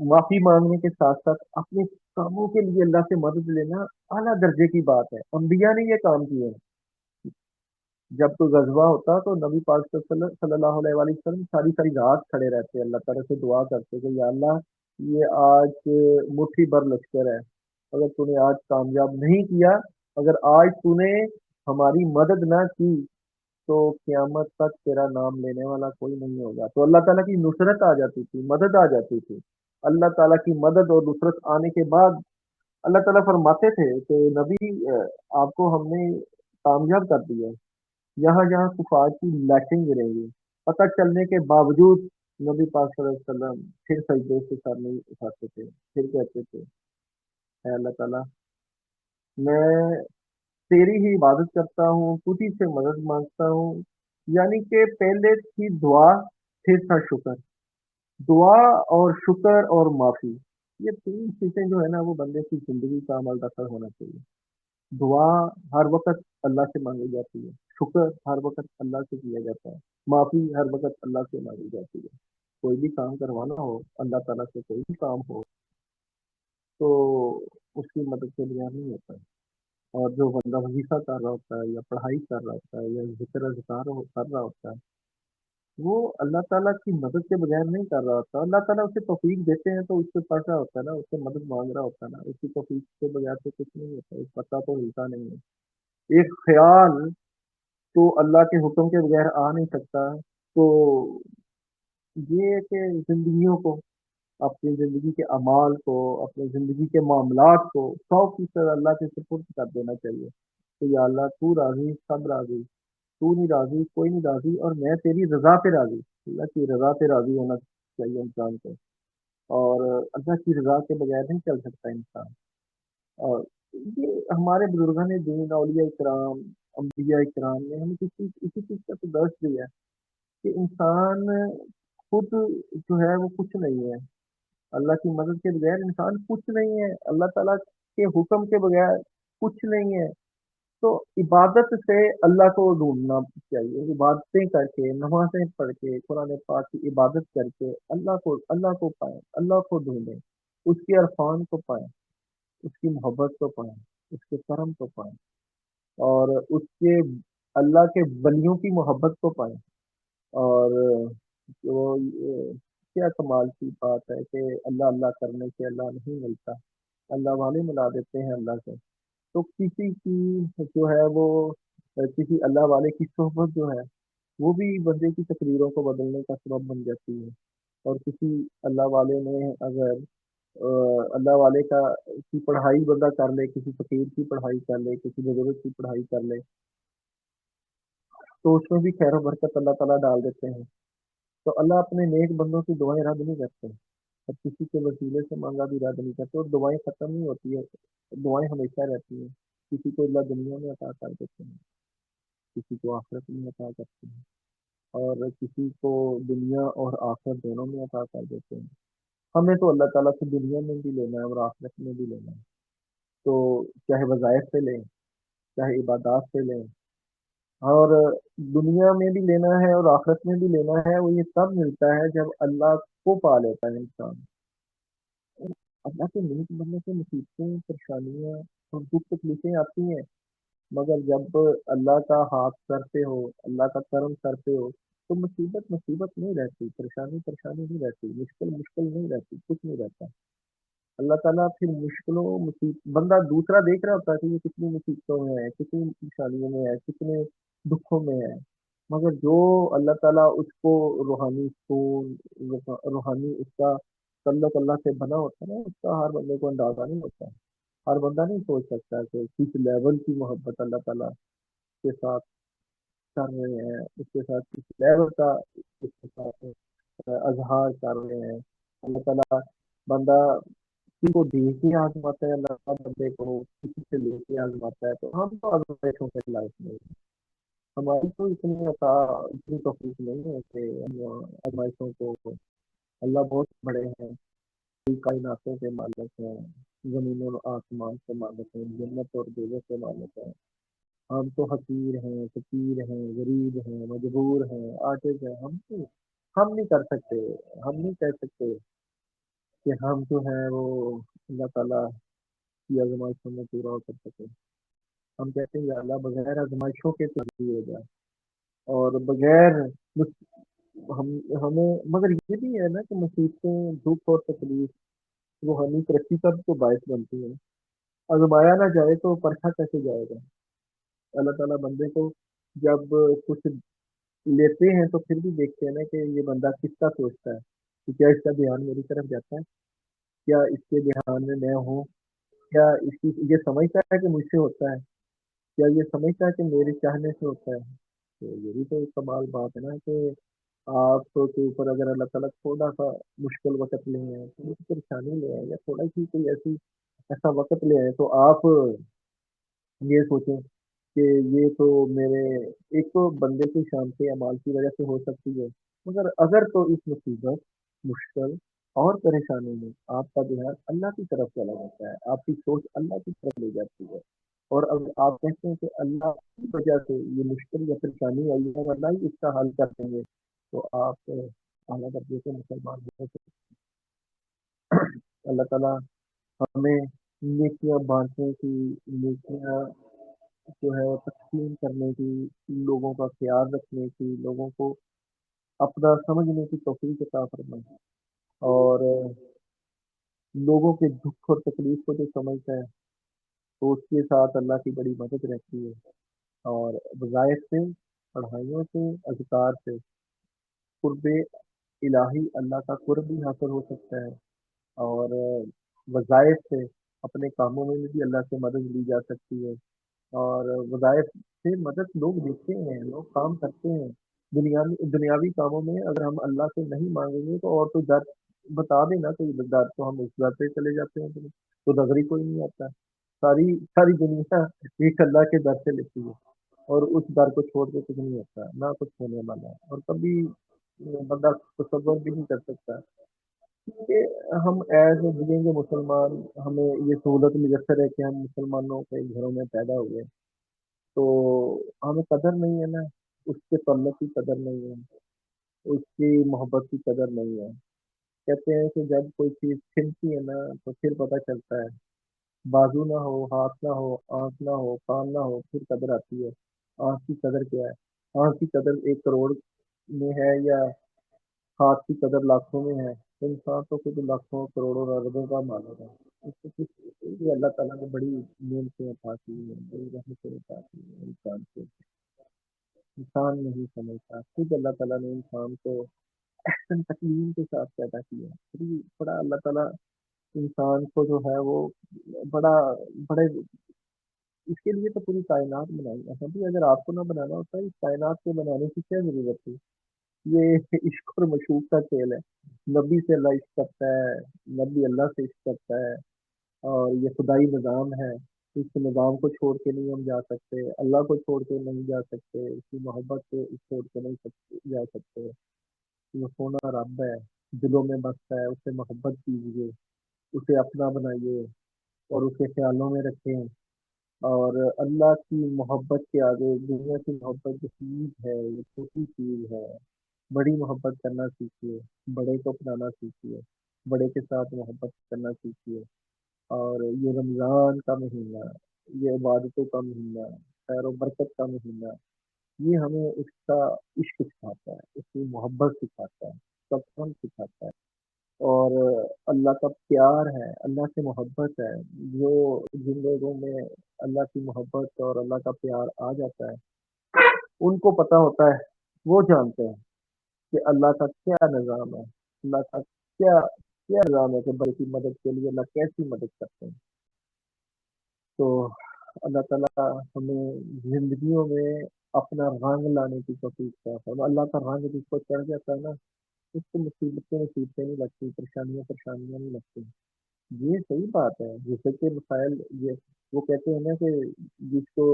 معافی مانگنے کے ساتھ ساتھ اپنے کاموں کے لیے اللہ سے مدد لینا اعلیٰ درجے کی بات ہے، انبیاء نے یہ کام کیے ہیں۔ جب کوئی غزوہ ہوتا تو نبی پاک صلی اللہ علیہ وآلہ وسلم ساری ساری رات کھڑے رہتے، اللہ تعالیٰ سے دعا کرتے کہ یا اللہ یہ آج مٹھی بھر لشکر ہے، اگر تو نے آج کامیاب نہیں کیا، اگر آج تو نے ہماری مدد نہ کی تو قیامت تک تیرا نام لینے والا کوئی نہیں ہوگا۔ تو اللہ تعالیٰ کی نصرت آ جاتی تھی، مدد آ جاتی تھی۔ اللہ تعالیٰ کی مدد اور نصرت آنے کے بعد اللہ تعالیٰ فرماتے تھے کہ نبی آپ کو ہم نے کامیاب کر دیا ہے، یہاں جہاں کفار کی لاشیں گریں گی، پتہ چلنے کے باوجود نبی پاک صلی اللہ علیہ وسلم پھر سجدے سے سر نہیں اٹھاتے تھے، پھر کہتے تھے اے اللہ تعالیٰ میں تیری ہی عبادت کرتا ہوں، تجھی سے مدد مانگتا ہوں، یعنی کہ پہلے تھی دعا، پھر تھا شکر، دعا اور شکر اور معافی، یہ تین چیزیں جو ہے نا وہ بندے کی زندگی کا عمل دخل ہونا چاہیے۔ دعا ہر وقت اللہ سے مانگی جاتی ہے، شکر ہر وقت اللہ سے کیا جاتا ہے، معافی ہر وقت اللہ سے مانگی جاتی ہے۔ کوئی بھی کام کروانا ہو اللہ تعالیٰ سے، کوئی بھی کام ہو تو اس کی مدد کے بغیر نہیں ہوتا ہے۔ اور جو بندہ وظیفہ کر رہا ہوتا ہے یا پڑھائی کر رہا ہوتا ہے یا ذکر اذکار کر رہا ہوتا ہے وہ اللہ تعالیٰ کی مدد کے بغیر نہیں کر رہا ہوتا. اللہ تعالیٰ اسے توفیق دیتے ہیں تو اس سے پڑھ رہا ہوتا ہے نا, اس سے مدد مانگ رہا ہوتا ہے نا. اس کی توفیق کے بغیر تو کچھ نہیں ہوتا, ایک پتا تو ہلتا نہیں ہے. ایک خیال تو اللہ کے حکم کے بغیر آ نہیں سکتا. تو یہ ہے کہ زندگیوں کو, اپنی زندگی کے اعمال کو, اپنی زندگی کے معاملات کو 100% اللہ کے سپرد کر دینا چاہیے کہ یا اللہ تو راضی سب راضی, تو نہیں راضی کوئی نہیں راضی, اور میں تیری رضا پہ راضی. اللہ کی رضا پہ راضی ہونا چاہیے انسان کو, اور اللہ کی رضا کے بغیر نہیں چل سکتا انسان. اور یہ ہمارے بزرگان دین اولیاء اکرام انبیاء اکرام نے ہمیں اسی چیز کا تو درس دیا ہے کہ انسان خود جو ہے وہ کچھ نہیں ہے. اللہ کی مدد کے بغیر انسان کچھ نہیں ہے, اللہ تعالیٰ کے حکم کے بغیر کچھ نہیں ہے. تو عبادت سے اللہ کو ڈھونڈنا چاہیے, عبادتیں کر کے, نمازیں پڑھ کے, قرآن پاک کی عبادت کر کے اللہ کو پائیں, اللہ کو ڈھونڈیں, اس کے عرفان کو پائیں, اس کی محبت کو پائیں, اس کے کرم کو پائیں, اور اس کے اللہ کے ولیوں کی محبت کو پائیں. اور جو کیا کمال کی بات ہے کہ اللہ اللہ کرنے سے اللہ نہیں ملتا, اللہ والے ملا دیتے ہیں اللہ سے. تو کسی کی جو ہے وہ کسی اللہ والے کی صحبت جو ہے وہ بھی بندے کی تقریروں کو بدلنے کا سبب بن جاتی ہے. اور کسی اللہ والے نے اگر اللہ والے کی پڑھائی بندہ کر لے, کسی فقیر کی پڑھائی کر لے, کسی بزرگ کی پڑھائی کر لے, تو اس میں بھی خیر و برکت اللہ تعالیٰ ڈال دیتے ہیں. تو اللہ اپنے نیک بندوں کی دعائیں رد نہیں کرتے, اور کسی کے وسیلے سے مانگا بھی رد نہیں کرتے, اور دعائیں ختم نہیں ہوتی ہے, دعائیں ہمیشہ رہتی ہیں. کسی کو اللہ دنیا میں عطا کر دیتے ہیں, کسی کو آخرت میں عطا کرتے ہیں, اور کسی کو دنیا اور آخرت دونوں میں عطا کر دیتے ہیں. ہمیں تو اللہ تعالیٰ سے دنیا میں بھی لینا ہے اور آخرت میں بھی لینا ہے. تو چاہے وظائف سے لیں, چاہے عبادات سے لیں, اور دنیا میں بھی لینا ہے اور آخرت میں بھی لینا ہے. وہ یہ تب ملتا ہے جب اللہ کو پا لیتا ہے انسان. اللہ کے نیک بننے سے مصیبتیں, پریشانیاں اور دکھ تکلیفیں آتی ہیں, مگر جب اللہ کا ہاتھ سر پہ ہو, اللہ کا کرم سر پہ ہو, تو مصیبت مصیبت نہیں رہتی, پریشانی پریشانی نہیں رہتی, مشکل مشکل نہیں رہتی, کچھ نہیں رہتا. اللہ تعالیٰ پھر مشکلوں مصیبت, بندہ دوسرا دیکھ رہا ہوتا ہے کہ یہ کتنی مصیبتوں میں ہے, کتنی پریشانیوں میں ہے, کتنے دکھوں میں ہے, مگر جو اللہ تعالیٰ اس کو روحانی سکون, روحانی اس کا تعلق اللہ سے بنا ہوتا ہے نا, اس کا ہر بندے کو اندازہ نہیں ہوتا ہے. ہر بندہ نہیں سوچ سکتا کہ کس لیول کی محبت اللہ تعالیٰ کے ساتھ کر رہے ہیں, اس کے ساتھ کس لیول کا اس کے ساتھ اظہار کر رہے ہیں. اللہ تعالیٰ بندہ کسی کو دے کے آزماتا ہے, اللہ تعالیٰ بندے کو کسی سے لے کے آزماتا ہے. تو ہم تو آزمائشوں کے لائف میں ہماری تو اتنی توفیق نہیں ہے کہ ہم آزمائشوں کو, اللہ بہت بڑے ہیں, کائناتوں کے مالک ہیں, زمین و آسمان کے مالک ہیں, جنت اور دوزخ کے مالک ہیں. ہم تو حقیر ہیں, فقیر ہیں, غریب ہیں, مجبور ہیں, عاجز ہیں. ہم نہیں کر سکتے, ہم نہیں کہہ سکتے کہ ہم جو ہے وہ اللہ تعالیٰ کی آزمائشوں میں پورا کر سکیں. ہم کہتے ہیں یا اللہ بغیر آزمائشوں کے تو ہو جائے, اور بغیر ہم ہمیں, مگر یہ بھی ہے نا کہ مصیبتیں, دکھ اور تکلیف روحانی ترقی کا بھی تو باعث بنتی ہے. آزمایا نہ جائے تو پرکھا کیسے جائے گا. اللہ تعالیٰ بندے کو جب کچھ لیتے ہیں تو پھر بھی دیکھتے ہیں نا کہ یہ بندہ کس کا سوچتا ہے, کہ کیا اس کا دھیان میری طرف جاتا ہے, کیا اس کے دھیان میں ہوں, کیا اس کی یہ سمجھتا ہے کہ مجھ سے ہوتا ہے, کیا یہ سمجھتا ہے کہ میرے چاہنے سے ہوتا ہے. تو یہ بھی تو ایک کمال بات ہے نا کہ آپ کے اوپر اگر اللہ تعالیٰ تھوڑا سا مشکل وقت لے آئے, تھوڑی سی پریشانی لے آئے, یا تھوڑا سی کوئی ایسا وقت لے آئے, تو آپ یہ سوچیں کہ یہ تو میرے ایک تو بندے کی شان کے اعمال کی وجہ سے ہو سکتی ہے, مگر اگر تو اس مصیبت, مشکل اور پریشانی میں آپ کا دھیان اللہ کی طرف چلا جاتا ہے, آپ کی سوچ اللہ کی طرف لے جاتی ہے, اور اگر آپ کہتے ہیں کہ اللہ کی وجہ سے یہ مشکل یا پریشانی آئی ہے, اللہ ہی اس کا حل کر دیں گے, تو آپ اعلیٰ درجے کے مسلمان ہو سکتے. اللہ تعالیٰ ہمیں نیکیاں بانٹنے کی, نیکیاں جو ہے وہ تقسیم کرنے کی, لوگوں کا خیال رکھنے کی, لوگوں کو اپنا سمجھنے کی توفیق عطا فرمائے، اور لوگوں کے دکھ اور تکلیف کو جو سمجھتا ہے تو اس کے ساتھ اللہ کی بڑی مدد رہتی ہے، اور وظائف سے، پڑھائیوں سے، اذکار سے قرب الہی، اللہ کا قرب بھی حاصل ہو سکتا ہے، اور وظائف سے اپنے کاموں میں بھی اللہ سے مدد لی جا سکتی ہے، اور وظائف سے مدد لوگ دیتے ہیں، لوگ کام کرتے ہیں دنیاوی کاموں میں، اگر ہم اللہ سے نہیں مانگیں گے تو، اور کوئی در بتا دینا کوئی در تو ہم اس در پہ چلے جاتے ہیں، تو نظر ہی کوئی نہیں آتا، ساری ساری دنیا ایک اللہ کے در سے لیتی ہے، اور اس در کو چھوڑ کے کچھ نہیں ہوتا، نہ کچھ ہونے والا ہے، اور کبھی بندہ تصور بھی نہیں کر سکتا کہ ہم ایز جئیں گے مسلمان، ہمیں یہ سہولت میسر ہے کہ ہم مسلمانوں کے گھروں میں پیدا ہوئے، تو ہمیں قدر نہیں ہے نا، اس کے تعلق کی قدر نہیں ہے، اس کی محبت کی قدر نہیں ہے۔ کہتے ہیں کہ جب کوئی چیز چھنتی ہے نا تو پھر پتہ چلتا ہے، بازو نہ ہو، ہاتھ نہ ہو، آنکھ نہ ہو، کان نہ ہو، پھر قدر آتی ہے۔ آنکھ کی قدر کیا ہے؟ آنکھ کی قدر 1 کروڑ میں ہے، یا ہاتھ کی قدر لاکھوں میں ہے؟ انسان تو خود لاکھوں کروڑوں اربوں کا مالک ہے، اس کو یہ اللہ تعالیٰ نے بڑی نعمتیں عطا کی ہیں، بڑی رحمتیں عطا کی ہیں انسان کو، انسان نہیں سمجھتا، خود اللہ تعالیٰ نے انسان کو احسن تقویم کے ساتھ پیدا کیا، بڑا اللہ تعالیٰ انسان کو جو ہے وہ بڑا بڑے، اس کے لیے تو پوری کائنات بنائی ہے، ابھی اگر آپ کو نہ بنانا ہوتا اس کائنات کو بنانے کی کیا ضرورت تھی؟ یہ عشق اور مشوق کا کھیل ہے، نبی سے اللہ عشق کرتا ہے، نبی اللہ سے عشق کرتا ہے، اور یہ خدائی نظام ہے، اس نظام کو چھوڑ کے نہیں ہم جا سکتے، اللہ کو چھوڑ کے نہیں جا سکتے، اس کی محبت کو چھوڑ کے نہیں جا سکتے، یہ سونا رب ہے، دلوں میں بستا ہے، اس سے محبت کیجیے، اسے اپنا بنائیے، اور اسے خیالوں میں رکھیں، اور اللہ کی محبت کے آگے دنیا کی محبت جو چیز ہے یہ چھوٹی چیز ہے، بڑی محبت کرنا سیکھیے، بڑے کو اپنانا سیکھیے، بڑے کے ساتھ محبت کرنا سیکھیے، اور یہ رمضان کا مہینہ، یہ عبادتوں کا مہینہ، خیر و برکت کا مہینہ، یہ ہمیں اس کا عشق سکھاتا ہے، اس کی محبت سکھاتا ہے، سب سکھاتا ہے، اور اللہ کا پیار ہے، اللہ سے محبت ہے، جو جن لوگوں میں اللہ کی محبت اور اللہ کا پیار آ جاتا ہے ان کو پتہ ہوتا ہے، وہ جانتے ہیں کہ اللہ کا کیا نظام ہے، اللہ کا کیا کیا نظام ہے، کہ بڑے کی مدد کے لیے اللہ کیسی مدد کرتے ہیں۔ تو اللہ تعالیٰ ہمیں زندگیوں میں اپنا رنگ لانے کی توفیق دیتا ہے، اللہ کا رنگ جس کو چڑھ جاتا ہے نا، اس کو مصیبتیں نہیں لگتی، پریشانیاں نہیں لگتی، یہ صحیح بات ہے، جیسے کہ مسائل، یہ وہ کہتے ہیں نا کہ جس کو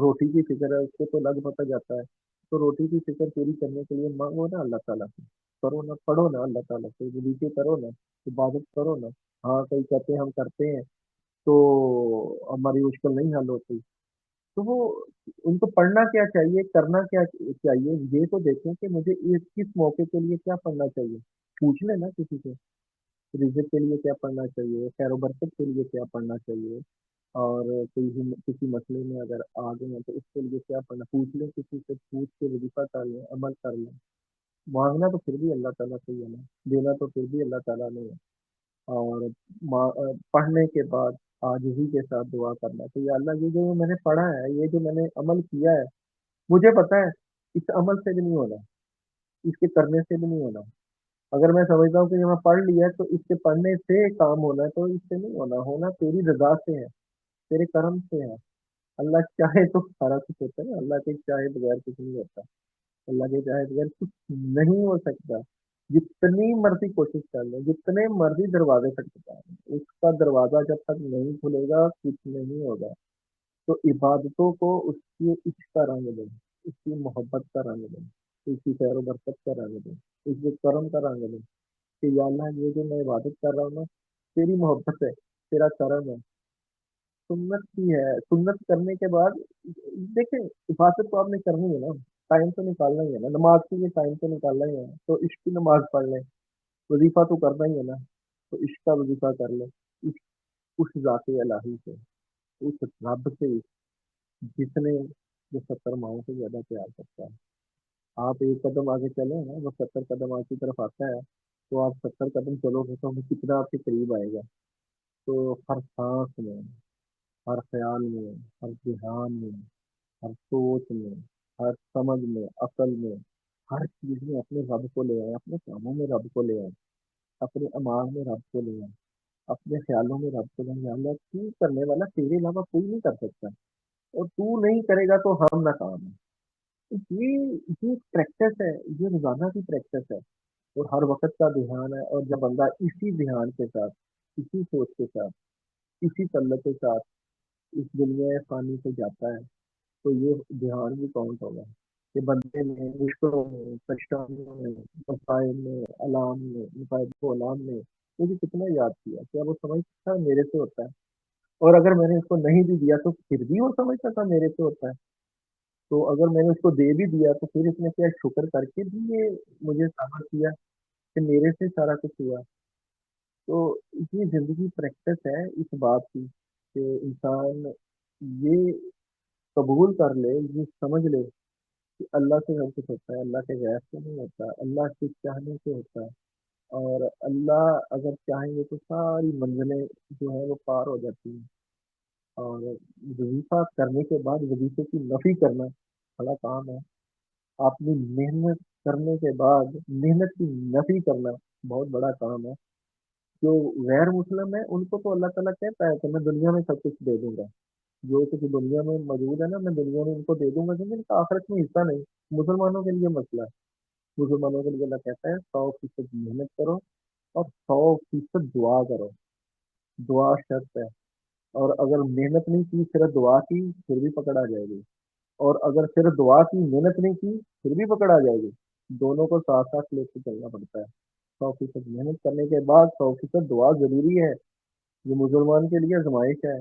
روٹی کی فکر ہے اس کو تو لگ پتہ جاتا ہے، تو روٹی کی فکر پوری کرنے کے لیے مانگو نا اللہ تعالیٰ سے، کرو نا، پڑھو نا اللہ تعالیٰ سے، وظیفے کرو نا، عبادت کرو نا۔ ہاں کئی کہتے ہیں ہم کرتے ہیں تو ہماری مشکل نہیں حل ہوتی، تو وہ ان کو پڑھنا کیا چاہیے، کرنا کیا چاہیے، یہ تو دیکھیں کہ مجھے کس موقع کے لیے کیا پڑھنا چاہیے، پوچھ لینا کسی سے، رزق کے لیے کیا پڑھنا چاہیے، خیر و برکت کے لیے کیا پڑھنا چاہیے، اور کسی مسئلے میں اگر آ گئے ہیں تو اس کے لیے کیا پڑھنا، پوچھ لیں کسی سے، پوچھ کے وظیفہ کر لیں، عمل کر لیں، مانگنا تو پھر بھی اللہ تعالیٰ سے ہی ہے نا، دینا تو پھر بھی اللہ تعالیٰ نے ہے، اور پڑھنے کے بعد عاجزی کے ساتھ دعا کرنا تو یا اللہ یہ جو میں نے پڑھا ہے، یہ جو میں نے عمل کیا ہے، مجھے پتا ہے اس عمل سے بھی نہیں ہونا، اس کے کرنے سے بھی نہیں ہونا، اگر میں سمجھتا ہوں کہ یہ میں پڑھ لیا ہے تو اس کے پڑھنے سے کام ہونا ہے، تو اس سے نہیں ہونا، ہونا تیری رضا سے ہے، تیرے کرم سے ہے، اللہ چاہے تو سارا کچھ ہوتا ہے، اللہ کے چاہے بغیر کچھ نہیں ہوتا، اللہ کے چاہے بغیر کچھ نہیں ہو سکتا، جتنی مرضی کوشش کر لیں، جتنے مرضی دروازے کھٹکھٹائیں، اس کا دروازہ جب تک نہیں کھلے گا کچھ نہیں ہوگا، تو عبادتوں کو اس کی عشق کا رنگ دیں، اس کی محبت کا رنگ دیں، اس کی خیر و برکت کا رنگ دیں، اس کے کرم کا رنگ دیں، کہ یا اللہ یہ جو میں عبادت کر رہا ہوں نا، تیری محبت ہے، تیرا کرم ہے، سنت کی ہے، سنت کرنے کے بعد دیکھیں عبادت تو آپ نے کرنی ہے نا، ٹائم تو نکالنا ہی ہے نا، نماز کے لیے ٹائم تو نکالنا ہی ہے، تو عشق کی نماز پڑھ لیں، وظیفہ تو کرنا ہی ہے نا، تو عشق کا وظیفہ کر لیں، اس ذات الہی سے، اس رب سے، جس نے جو 70 ماہوں سے زیادہ پیار کرتا ہے، آپ ایک قدم آگے چلیں نا، وہ 70 قدم آپ کی طرف آتا ہے، تو آپ 70 قدم چلو گے تو وہ کتنا آپ کے قریب آئے گا. تو ہر سانس میں، ہر خیال میں، ہر ذہان میں، ہر سوچ میں، ہر سمجھ میں، عقل میں، ہر چیز میں اپنے رب کو لے آئے، اپنے کاموں میں رب کو لے آئے، اپنے اعمال میں رب کو لے آئے، اپنے خیالوں میں رب کو لے آئے. اللہ تو کرنے والا تیرے علاوہ کوئی نہیں کر سکتا، اور تو نہیں کرے گا تو ہم ناکام ہیں. یہ پریکٹس ہے، یہ روزانہ کی پریکٹس ہے، اور ہر وقت کا دھیان ہے. اور جب بندہ اسی دھیان کے ساتھ، اسی سوچ کے ساتھ، اسی تعلق کے ساتھ اس دنیا فانی سے جاتا ہے، تو یہ دھیان بھی کاؤنٹ ہوگا کہ بندے نے مشکلوں میں، پریشانیوں میں، مسائل میں، علام میں، مصائب و علام میں مجھے کتنا یاد کیا. کیا وہ سمجھتا ہے میرے سے ہوتا ہے؟ اور اگر میں نے اس کو نہیں بھی دیا تو پھر بھی وہ سمجھتا تھا میرے سے ہوتا ہے. تو اگر میں نے اس کو دے بھی دیا تو پھر اس نے کیا شکر کر کے بھی یہ مجھے ثابت کیا کہ میرے سے سارا کچھ ہوا. تو یہ زندگی پریکٹس ہے اس بات کی کہ انسان یہ قبول کر لے، یہ سمجھ لے کہ اللہ سے سب کچھ ہوتا ہے، اللہ کے غیر سے نہیں ہوتا، اللہ کے چاہنے سے ہوتا ہے. اور اللہ اگر چاہیں گے تو ساری منزلیں جو ہے وہ پار ہو جاتی ہیں. اور وظیفہ کرنے کے بعد وظیفے کی نفی کرنا بڑا کام ہے. آپ نے محنت کرنے کے بعد محنت کی نفی کرنا بہت بڑا کام ہے. جو غیر مسلم ہے ان کو تو اللہ تعالیٰ کہتا ہے کہ میں دنیا میں سب کچھ دے دوں گا، جو کچھ دنیا میں موجود ہے نا میں دنیا میں ان کو دے دوں گا، کیونکہ ان کا آخرت میں حصہ نہیں. مسلمانوں کے لیے مسئلہ ہے، مسلمانوں کے لیے اللہ کہتا ہے 100% محنت کرو اور 100% دعا کرو. دعا شرط ہے. اور اگر محنت نہیں کی صرف دعا کی پھر بھی پکڑ آ جائے گی، اور اگر صرف دعا کی محنت نہیں کی پھر بھی پکڑ آ جائے گی. دونوں کو ساتھ ساتھ لے کے چلنا پڑتا ہے. 100% محنت کرنے کے بعد 100% دعا ضروری ہے. یہ مسلمان کے لیے آزمائش ہے،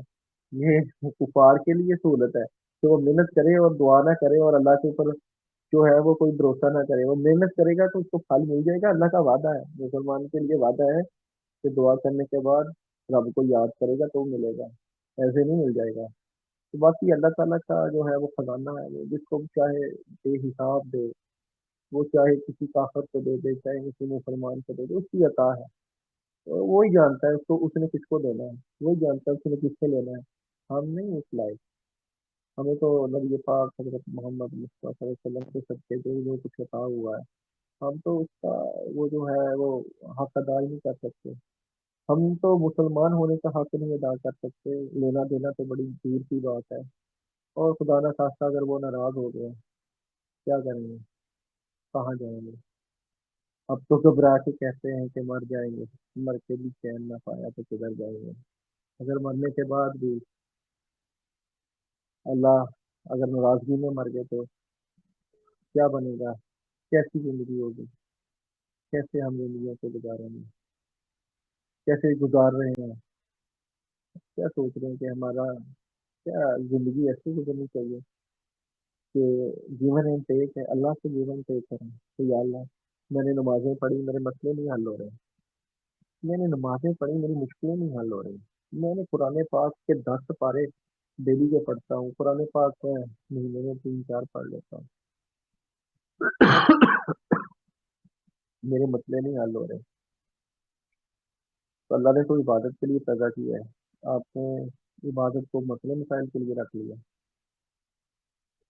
یہ کفار کے لیے سہولت ہے کہ وہ محنت کرے اور دعا نہ کرے اور اللہ کے اوپر جو ہے وہ کوئی بھروسہ نہ کرے. وہ محنت کرے گا تو اس کو پھل مل جائے گا، اللہ کا وعدہ ہے، مسلمان کے لیے وعدہ ہے کہ دعا کرنے کے بعد رب کو یاد کرے گا تو ملے گا، ایسے نہیں مل جائے گا. تو باقی اللہ تعالیٰ کا جو ہے وہ خزانہ ہے، وہ جس کو بھی چاہے بے حساب دے، وہ چاہے کسی کافر کو دے دے، چاہے کسی مسلمان کو دے دے، اس کی عطا ہے. تو وہی جانتا ہے اس کو، اس نے کس کو دینا ہے، وہی جانتا ہے اس نے کس سے لینا ہے. ہم نہیں اس لائق. ہمیں تو نبی پاک حضرت محمد مصطفیٰ صلی اللہ علیہ وسلم کے صدقے جو کچھ عطا ہوا ہے، ہم تو اس کا وہ جو ہے وہ حق ادا ہی نہیں کر سکتے. ہم تو مسلمان ہونے کا حق نہیں ادا کر سکتے، لینا دینا تو بڑی دور کی بات ہے. اور خدا نہ خواستہ اگر وہ ناراض ہو گئے کیا کریں گے، کہاں جائیں گے؟ اب تو گھبرا کے کہتے ہیں کہ مر جائیں گے، مر کے بھی چین نہ پایا تو کدھر جائیں گے. اگر مرنے کے بعد بھی اللہ اگر ناراضگی میں مر گئے تو کیا بنے گا؟ کیسی زندگی ہوگی؟ کیسے ہم زندگیوں کو گزاریں گے؟ کیسے گزار رہے ہیں؟ کیا سوچ رہے ہیں کہ ہمارا کیا زندگی ایسی گزرنی چاہیے کہ جیون ٹیک ہے، اللہ سے جیون ٹیک کریں تو یا اللہ میں نے نمازیں پڑھی، میرے مسئلے نہیں حل ہو رہے. میں نے نمازیں پڑھی، میری مشکلیں نہیں حل ہو رہی. میں نے قرآن پاک کے 10 پارے ڈیلی کے پڑھتا ہوں، قرآن پاک میں مہینے میں 3 4 پڑھ لیتا ہوں، میرے مسئلے نہیں حل ہو رہے. تو اللہ نے تو عبادت کے لیے پیدا کیا ہے، آپ نے عبادت کو مسئلے مسائل کے لیے رکھ لیا.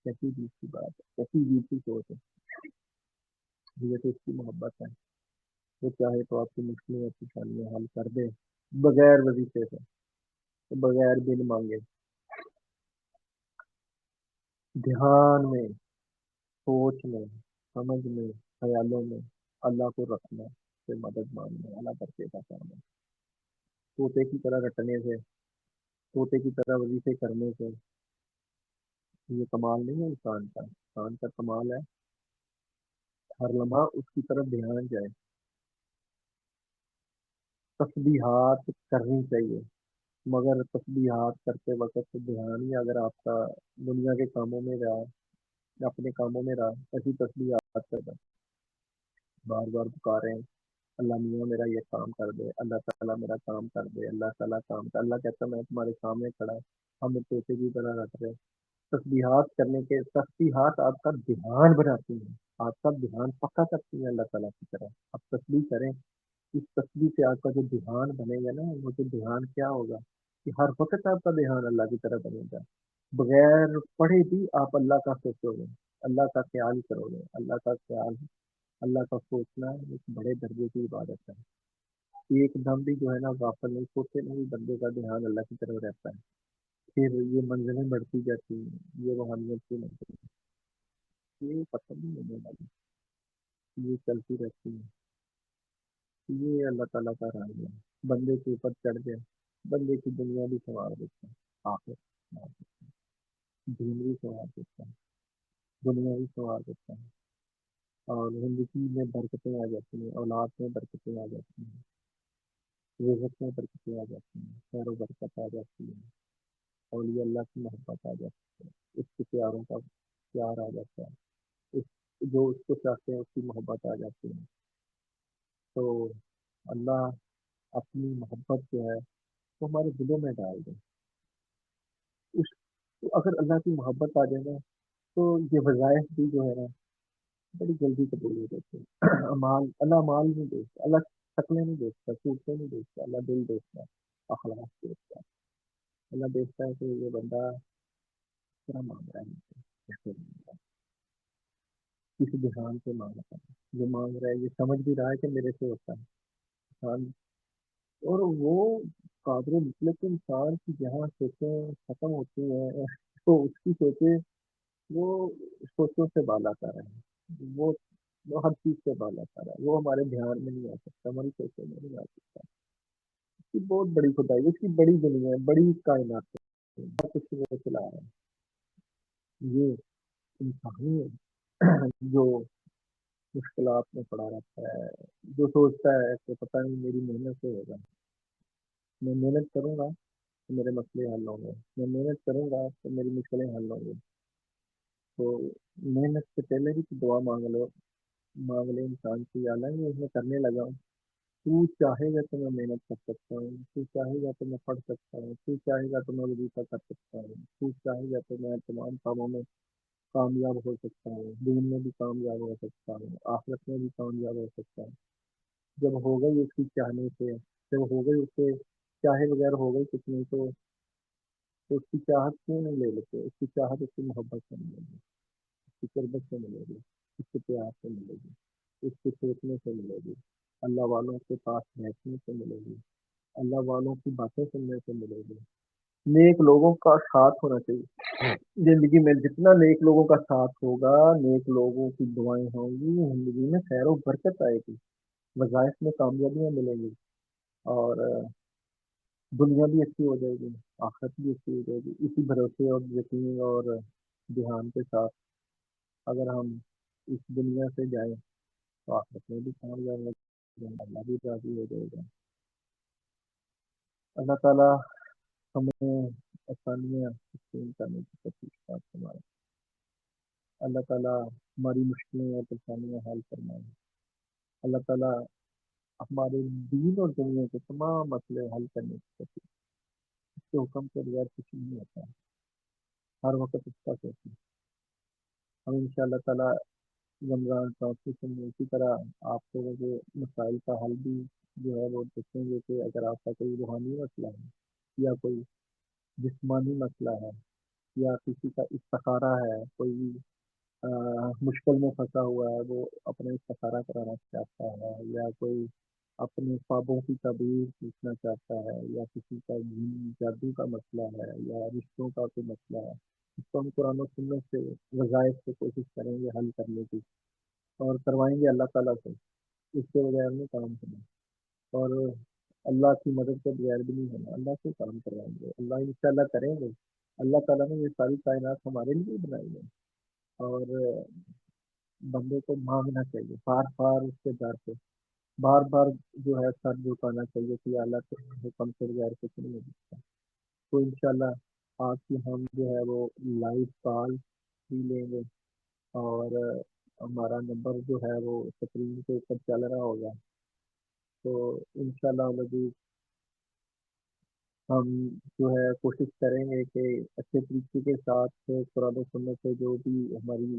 کیسی عجیب سی بات ہے، کیسی عجیب سی سوچ ہے. یہ تو اس کی محبت ہے، وہ چاہے تو آپ کی مشکلیں اور پریشانیاں حل کر دے بغیر وظیفے سے، بغیر بن مانگے. دھیان میں، سوچ میں، سمجھ میں، خیالوں میں اللہ کو رکھنا سے مدد مانگنا اللہ کرتے کا کام ہے. طوطے کی طرح رٹنے سے، طوطے کی طرح وظیفے کرنے سے یہ کمال نہیں ہے انسان کا. انسان کا کمال ہے ہر لمحہ اس کی طرف دھیان جائے. تسبیحات کرنی چاہیے، مگر تسبیحات کرتے وقت دھیان ہی اگر آپ کا دنیا کے کاموں میں رہا، اپنے کاموں میں رہا، ایسی تسبیحات کر بار بار پکاریں اللہ میاں میرا یہ کام کر دے، اللہ تعالیٰ میرا کام کر دے، اللہ تعالیٰ کام کر. اللہ کہتا ہے میں تمہارے سامنے کھڑا ہوں، ہم طوطے کی طرح رکھ رہے. تسبیحات کرنے کے تسبیحات آپ کا دھیان بناتی ہیں، آپ کا دھیان پکا کرتی ہیں اللہ تعالیٰ کی طرف. آپ تسبیح کریں. اس تسبیح سے آپ کا جو دھیان بنے گا نا، وہ جو دھیان کیا ہوگا کہ ہر وقت آپ کا دھیان اللہ کی طرف بنے گا. بغیر پڑھے بھی آپ اللہ کا سوچو گے، اللہ کا خیال کرو گے. اللہ کا خیال، اللہ کا سوچنا ایک بڑے درجے کی عبادت ہے. ایک دم بھی جو ہے نا غافل نہیں، سوچتے نہیں بندے کا دھیان اللہ کی طرف رہتا ہے. پھر یہ منزلیں بڑھتی جاتی ہیں، یہ روحانیت کی منزلیں یہ ختم نہیں ہونے والی، یہ چلتی رہتی ہیں. یہ اللہ تعالیٰ کا راز ہے. بندے کے اوپر چڑھ گئے، بندے کی دنیا بھی سنوار دیتا ہے، آخر سنوار دیتا ہے، دین بھی سنوار دیتا ہے، دنیا بھی سنوار دیتا ہے. اور زندگی میں برکتیں آ جاتی ہیں، اولاد میں برکتیں آ جاتی ہیں، رزق میں برکتیں آ جاتی ہیں، خیر و برکت آ جاتی ہے. اولیاء اللہ کی محبت آ جاتی ہے، اس کے پیاروں کا پیار آ جاتا ہے، جو اس کو چاہتے ہیں اس کی محبت آ جاتی ہے. تو اللہ اپنی محبت جو ہے وہ ہمارے دلوں میں ڈال دیں. اس تو اگر اللہ کی محبت آ جائے نا، تو یہ وظائف بھی جو ہے نا بڑی جلدی قبول ہو جاتے ہیں. امال اللہ مال نہیں دیکھتا، اللہ شکلیں نہیں دیکھتا، صورتیں نہیں دیکھتا، اللہ دل دیکھتا ہے، اخلاق دیکھتا ہے. اللہ دیکھتا ہے کہ یہ بندہ کیا مانگ رہا ہے مجھ سے، کیسے مانگ رہا ہے، کس دھیان سے مانگ رہا ہے، یہ مانگ رہا ہے یہ سمجھ بھی رہا ہے کہ میرے سے ہوتا ہے انسان. اور وہ قادر مطلق انسان کی جہاں سوچیں ختم ہوتی ہیں تو اس کی سوچیں وہ سوچوں سے بالا کر رہے ہیں. وہ ہر چیز سے بالا کر رہا ہے، وہ ہمارے دھیان میں نہیں آ سکتا، ہماری سوچوں میں نہیں آ سکتا. اس کی بہت بڑی خدائی ہے، اس کی بڑی دنیا ہے، بڑی کائنات ہے، بہت کچھ وہ چلا رہا ہے. یہ انسانی ہے جو مشکلات میں پڑا رہتا ہے، جو سوچتا ہے کہ پتہ نہیں میری محنت سے ہوگا، میں محنت کروں گا تو میرے مسئلے حل ہوں گے، میں محنت کروں گا تو میری مشکلیں حل ہوں گی. تو محنت سے پہلے بھی تو دعا مانگ لے انسان کی، اللہ یہ میں کرنے لگا ہوں، تو چاہے گا تو میں محنت کر سکتا ہوں، تو چاہے گا تو میں پڑھ سکتا ہوں، تو چاہے گا تو میں وظیفہ کر سکتا ہوں، تو چاہے گا تو میں تمام کاموں میں کامیاب ہو سکتا ہوں، دین میں بھی کامیاب ہو سکتا ہوں، آخرت میں بھی کامیاب ہو سکتا ہوں. جب ہو گئی اس کی چاہنے سے، جب ہو گئی اس سے چاہے بغیر ہو گئی کچھ نہیں، تو اس کی چاہت کیوں نہیں لے لیتے؟ اس کی چاہت اس کی محبت سے ملے گی، اس کی قربت سے ملے گی، اس کے پیار سے ملے گی، اس کے سوچنے سے ملے گی، اللہ والوں کے پاس بیٹھنے سے ملے گی، اللہ والوں کی باتیں سننے سے ملے گی. نیک لوگوں کا ساتھ ہونا چاہیے زندگی میں. جتنا نیک لوگوں کا ساتھ ہوگا، نیک لوگوں کی دعائیں ہوں گی، زندگی میں خیر و برکت آئے گی، وظائف میں کامیابیاں ملیں گی، اور دنیا بھی اچھی ہو جائے گی، آخرت بھی اچھی ہو جائے گی. اسی بھروسے اور یقین اور دھیان کے ساتھ اگر ہم اس دنیا سے جائیں تو آخرت میں بھی کامیاب ہو جائے گا، اللہ بھی راضی ہو جائے گا. اللہ تعالیٰ ہمیں آسانیاں تقسیم کرنے کی کوشش ہمارا. اللہ تعالیٰ ہماری مشکلیں اور پریشانیاں حل فرمائے. اللہ تعالیٰ ہمارے دین اور دنیا کے تمام مسئلے حل کرنے کی کوشش. اس کے حکم کے بغیر کچھ نہیں ہوتا ہے، ہر وقت اس کا سوچیں. ہم ان شاء اللہ تعالیٰ رمضان ٹرانسلیشن میں اسی طرح آپ لوگوں کے مسائل کا حل بھی جو ہے وہ دیکھیں گے کہ اگر آپ کا کوئی روحانی مسئلہ ہے یا کوئی جسمانی مسئلہ ہے یا کسی کا استخارہ ہے، کوئی مشکل میں پھنسا ہوا ہے، وہ اپنا استخارہ کرانا چاہتا ہے، یا کوئی اپنے خوابوں کی تعبیر پوچھنا چاہتا ہے، یا کسی کا جادو کا مسئلہ ہے، یا رشتوں کا کوئی مسئلہ ہے، اس کو ہم قرآن و سنت سے وظائف سے کوشش کریں گے حل کرنے کی، اور کروائیں گے اللہ تعالیٰ سے. اس کے بغیر نہیں کام کرنا، اور اللہ کی مدد کے بغیر بھی نہیں ہونا، اللہ سے کام کروائیں گے، اللہ انشاءاللہ کریں گے. اللہ تعالیٰ نے یہ ساری کائنات ہمارے لیے بنائی ہے، اور بندے کو مانگنا چاہیے بار بار اس کے در پہ، بار بار جو ہے سر جھکانا چاہیے کہ اللہ کے حکم سے بغیر کچھ نہیں ہو سکتا. تو انشاءاللہ آج کی ہم جو ہے وہ لائیو کال بھی لیں گے، اور ہمارا نمبر جو ہے وہ اسکرین کے اوپر چل رہا ہوگا. تو انشاءاللہ العزیز ہم جو ہے کوشش کریں گے کہ اچھے طریقے کے ساتھ قرآن و سنت سے جو بھی ہماری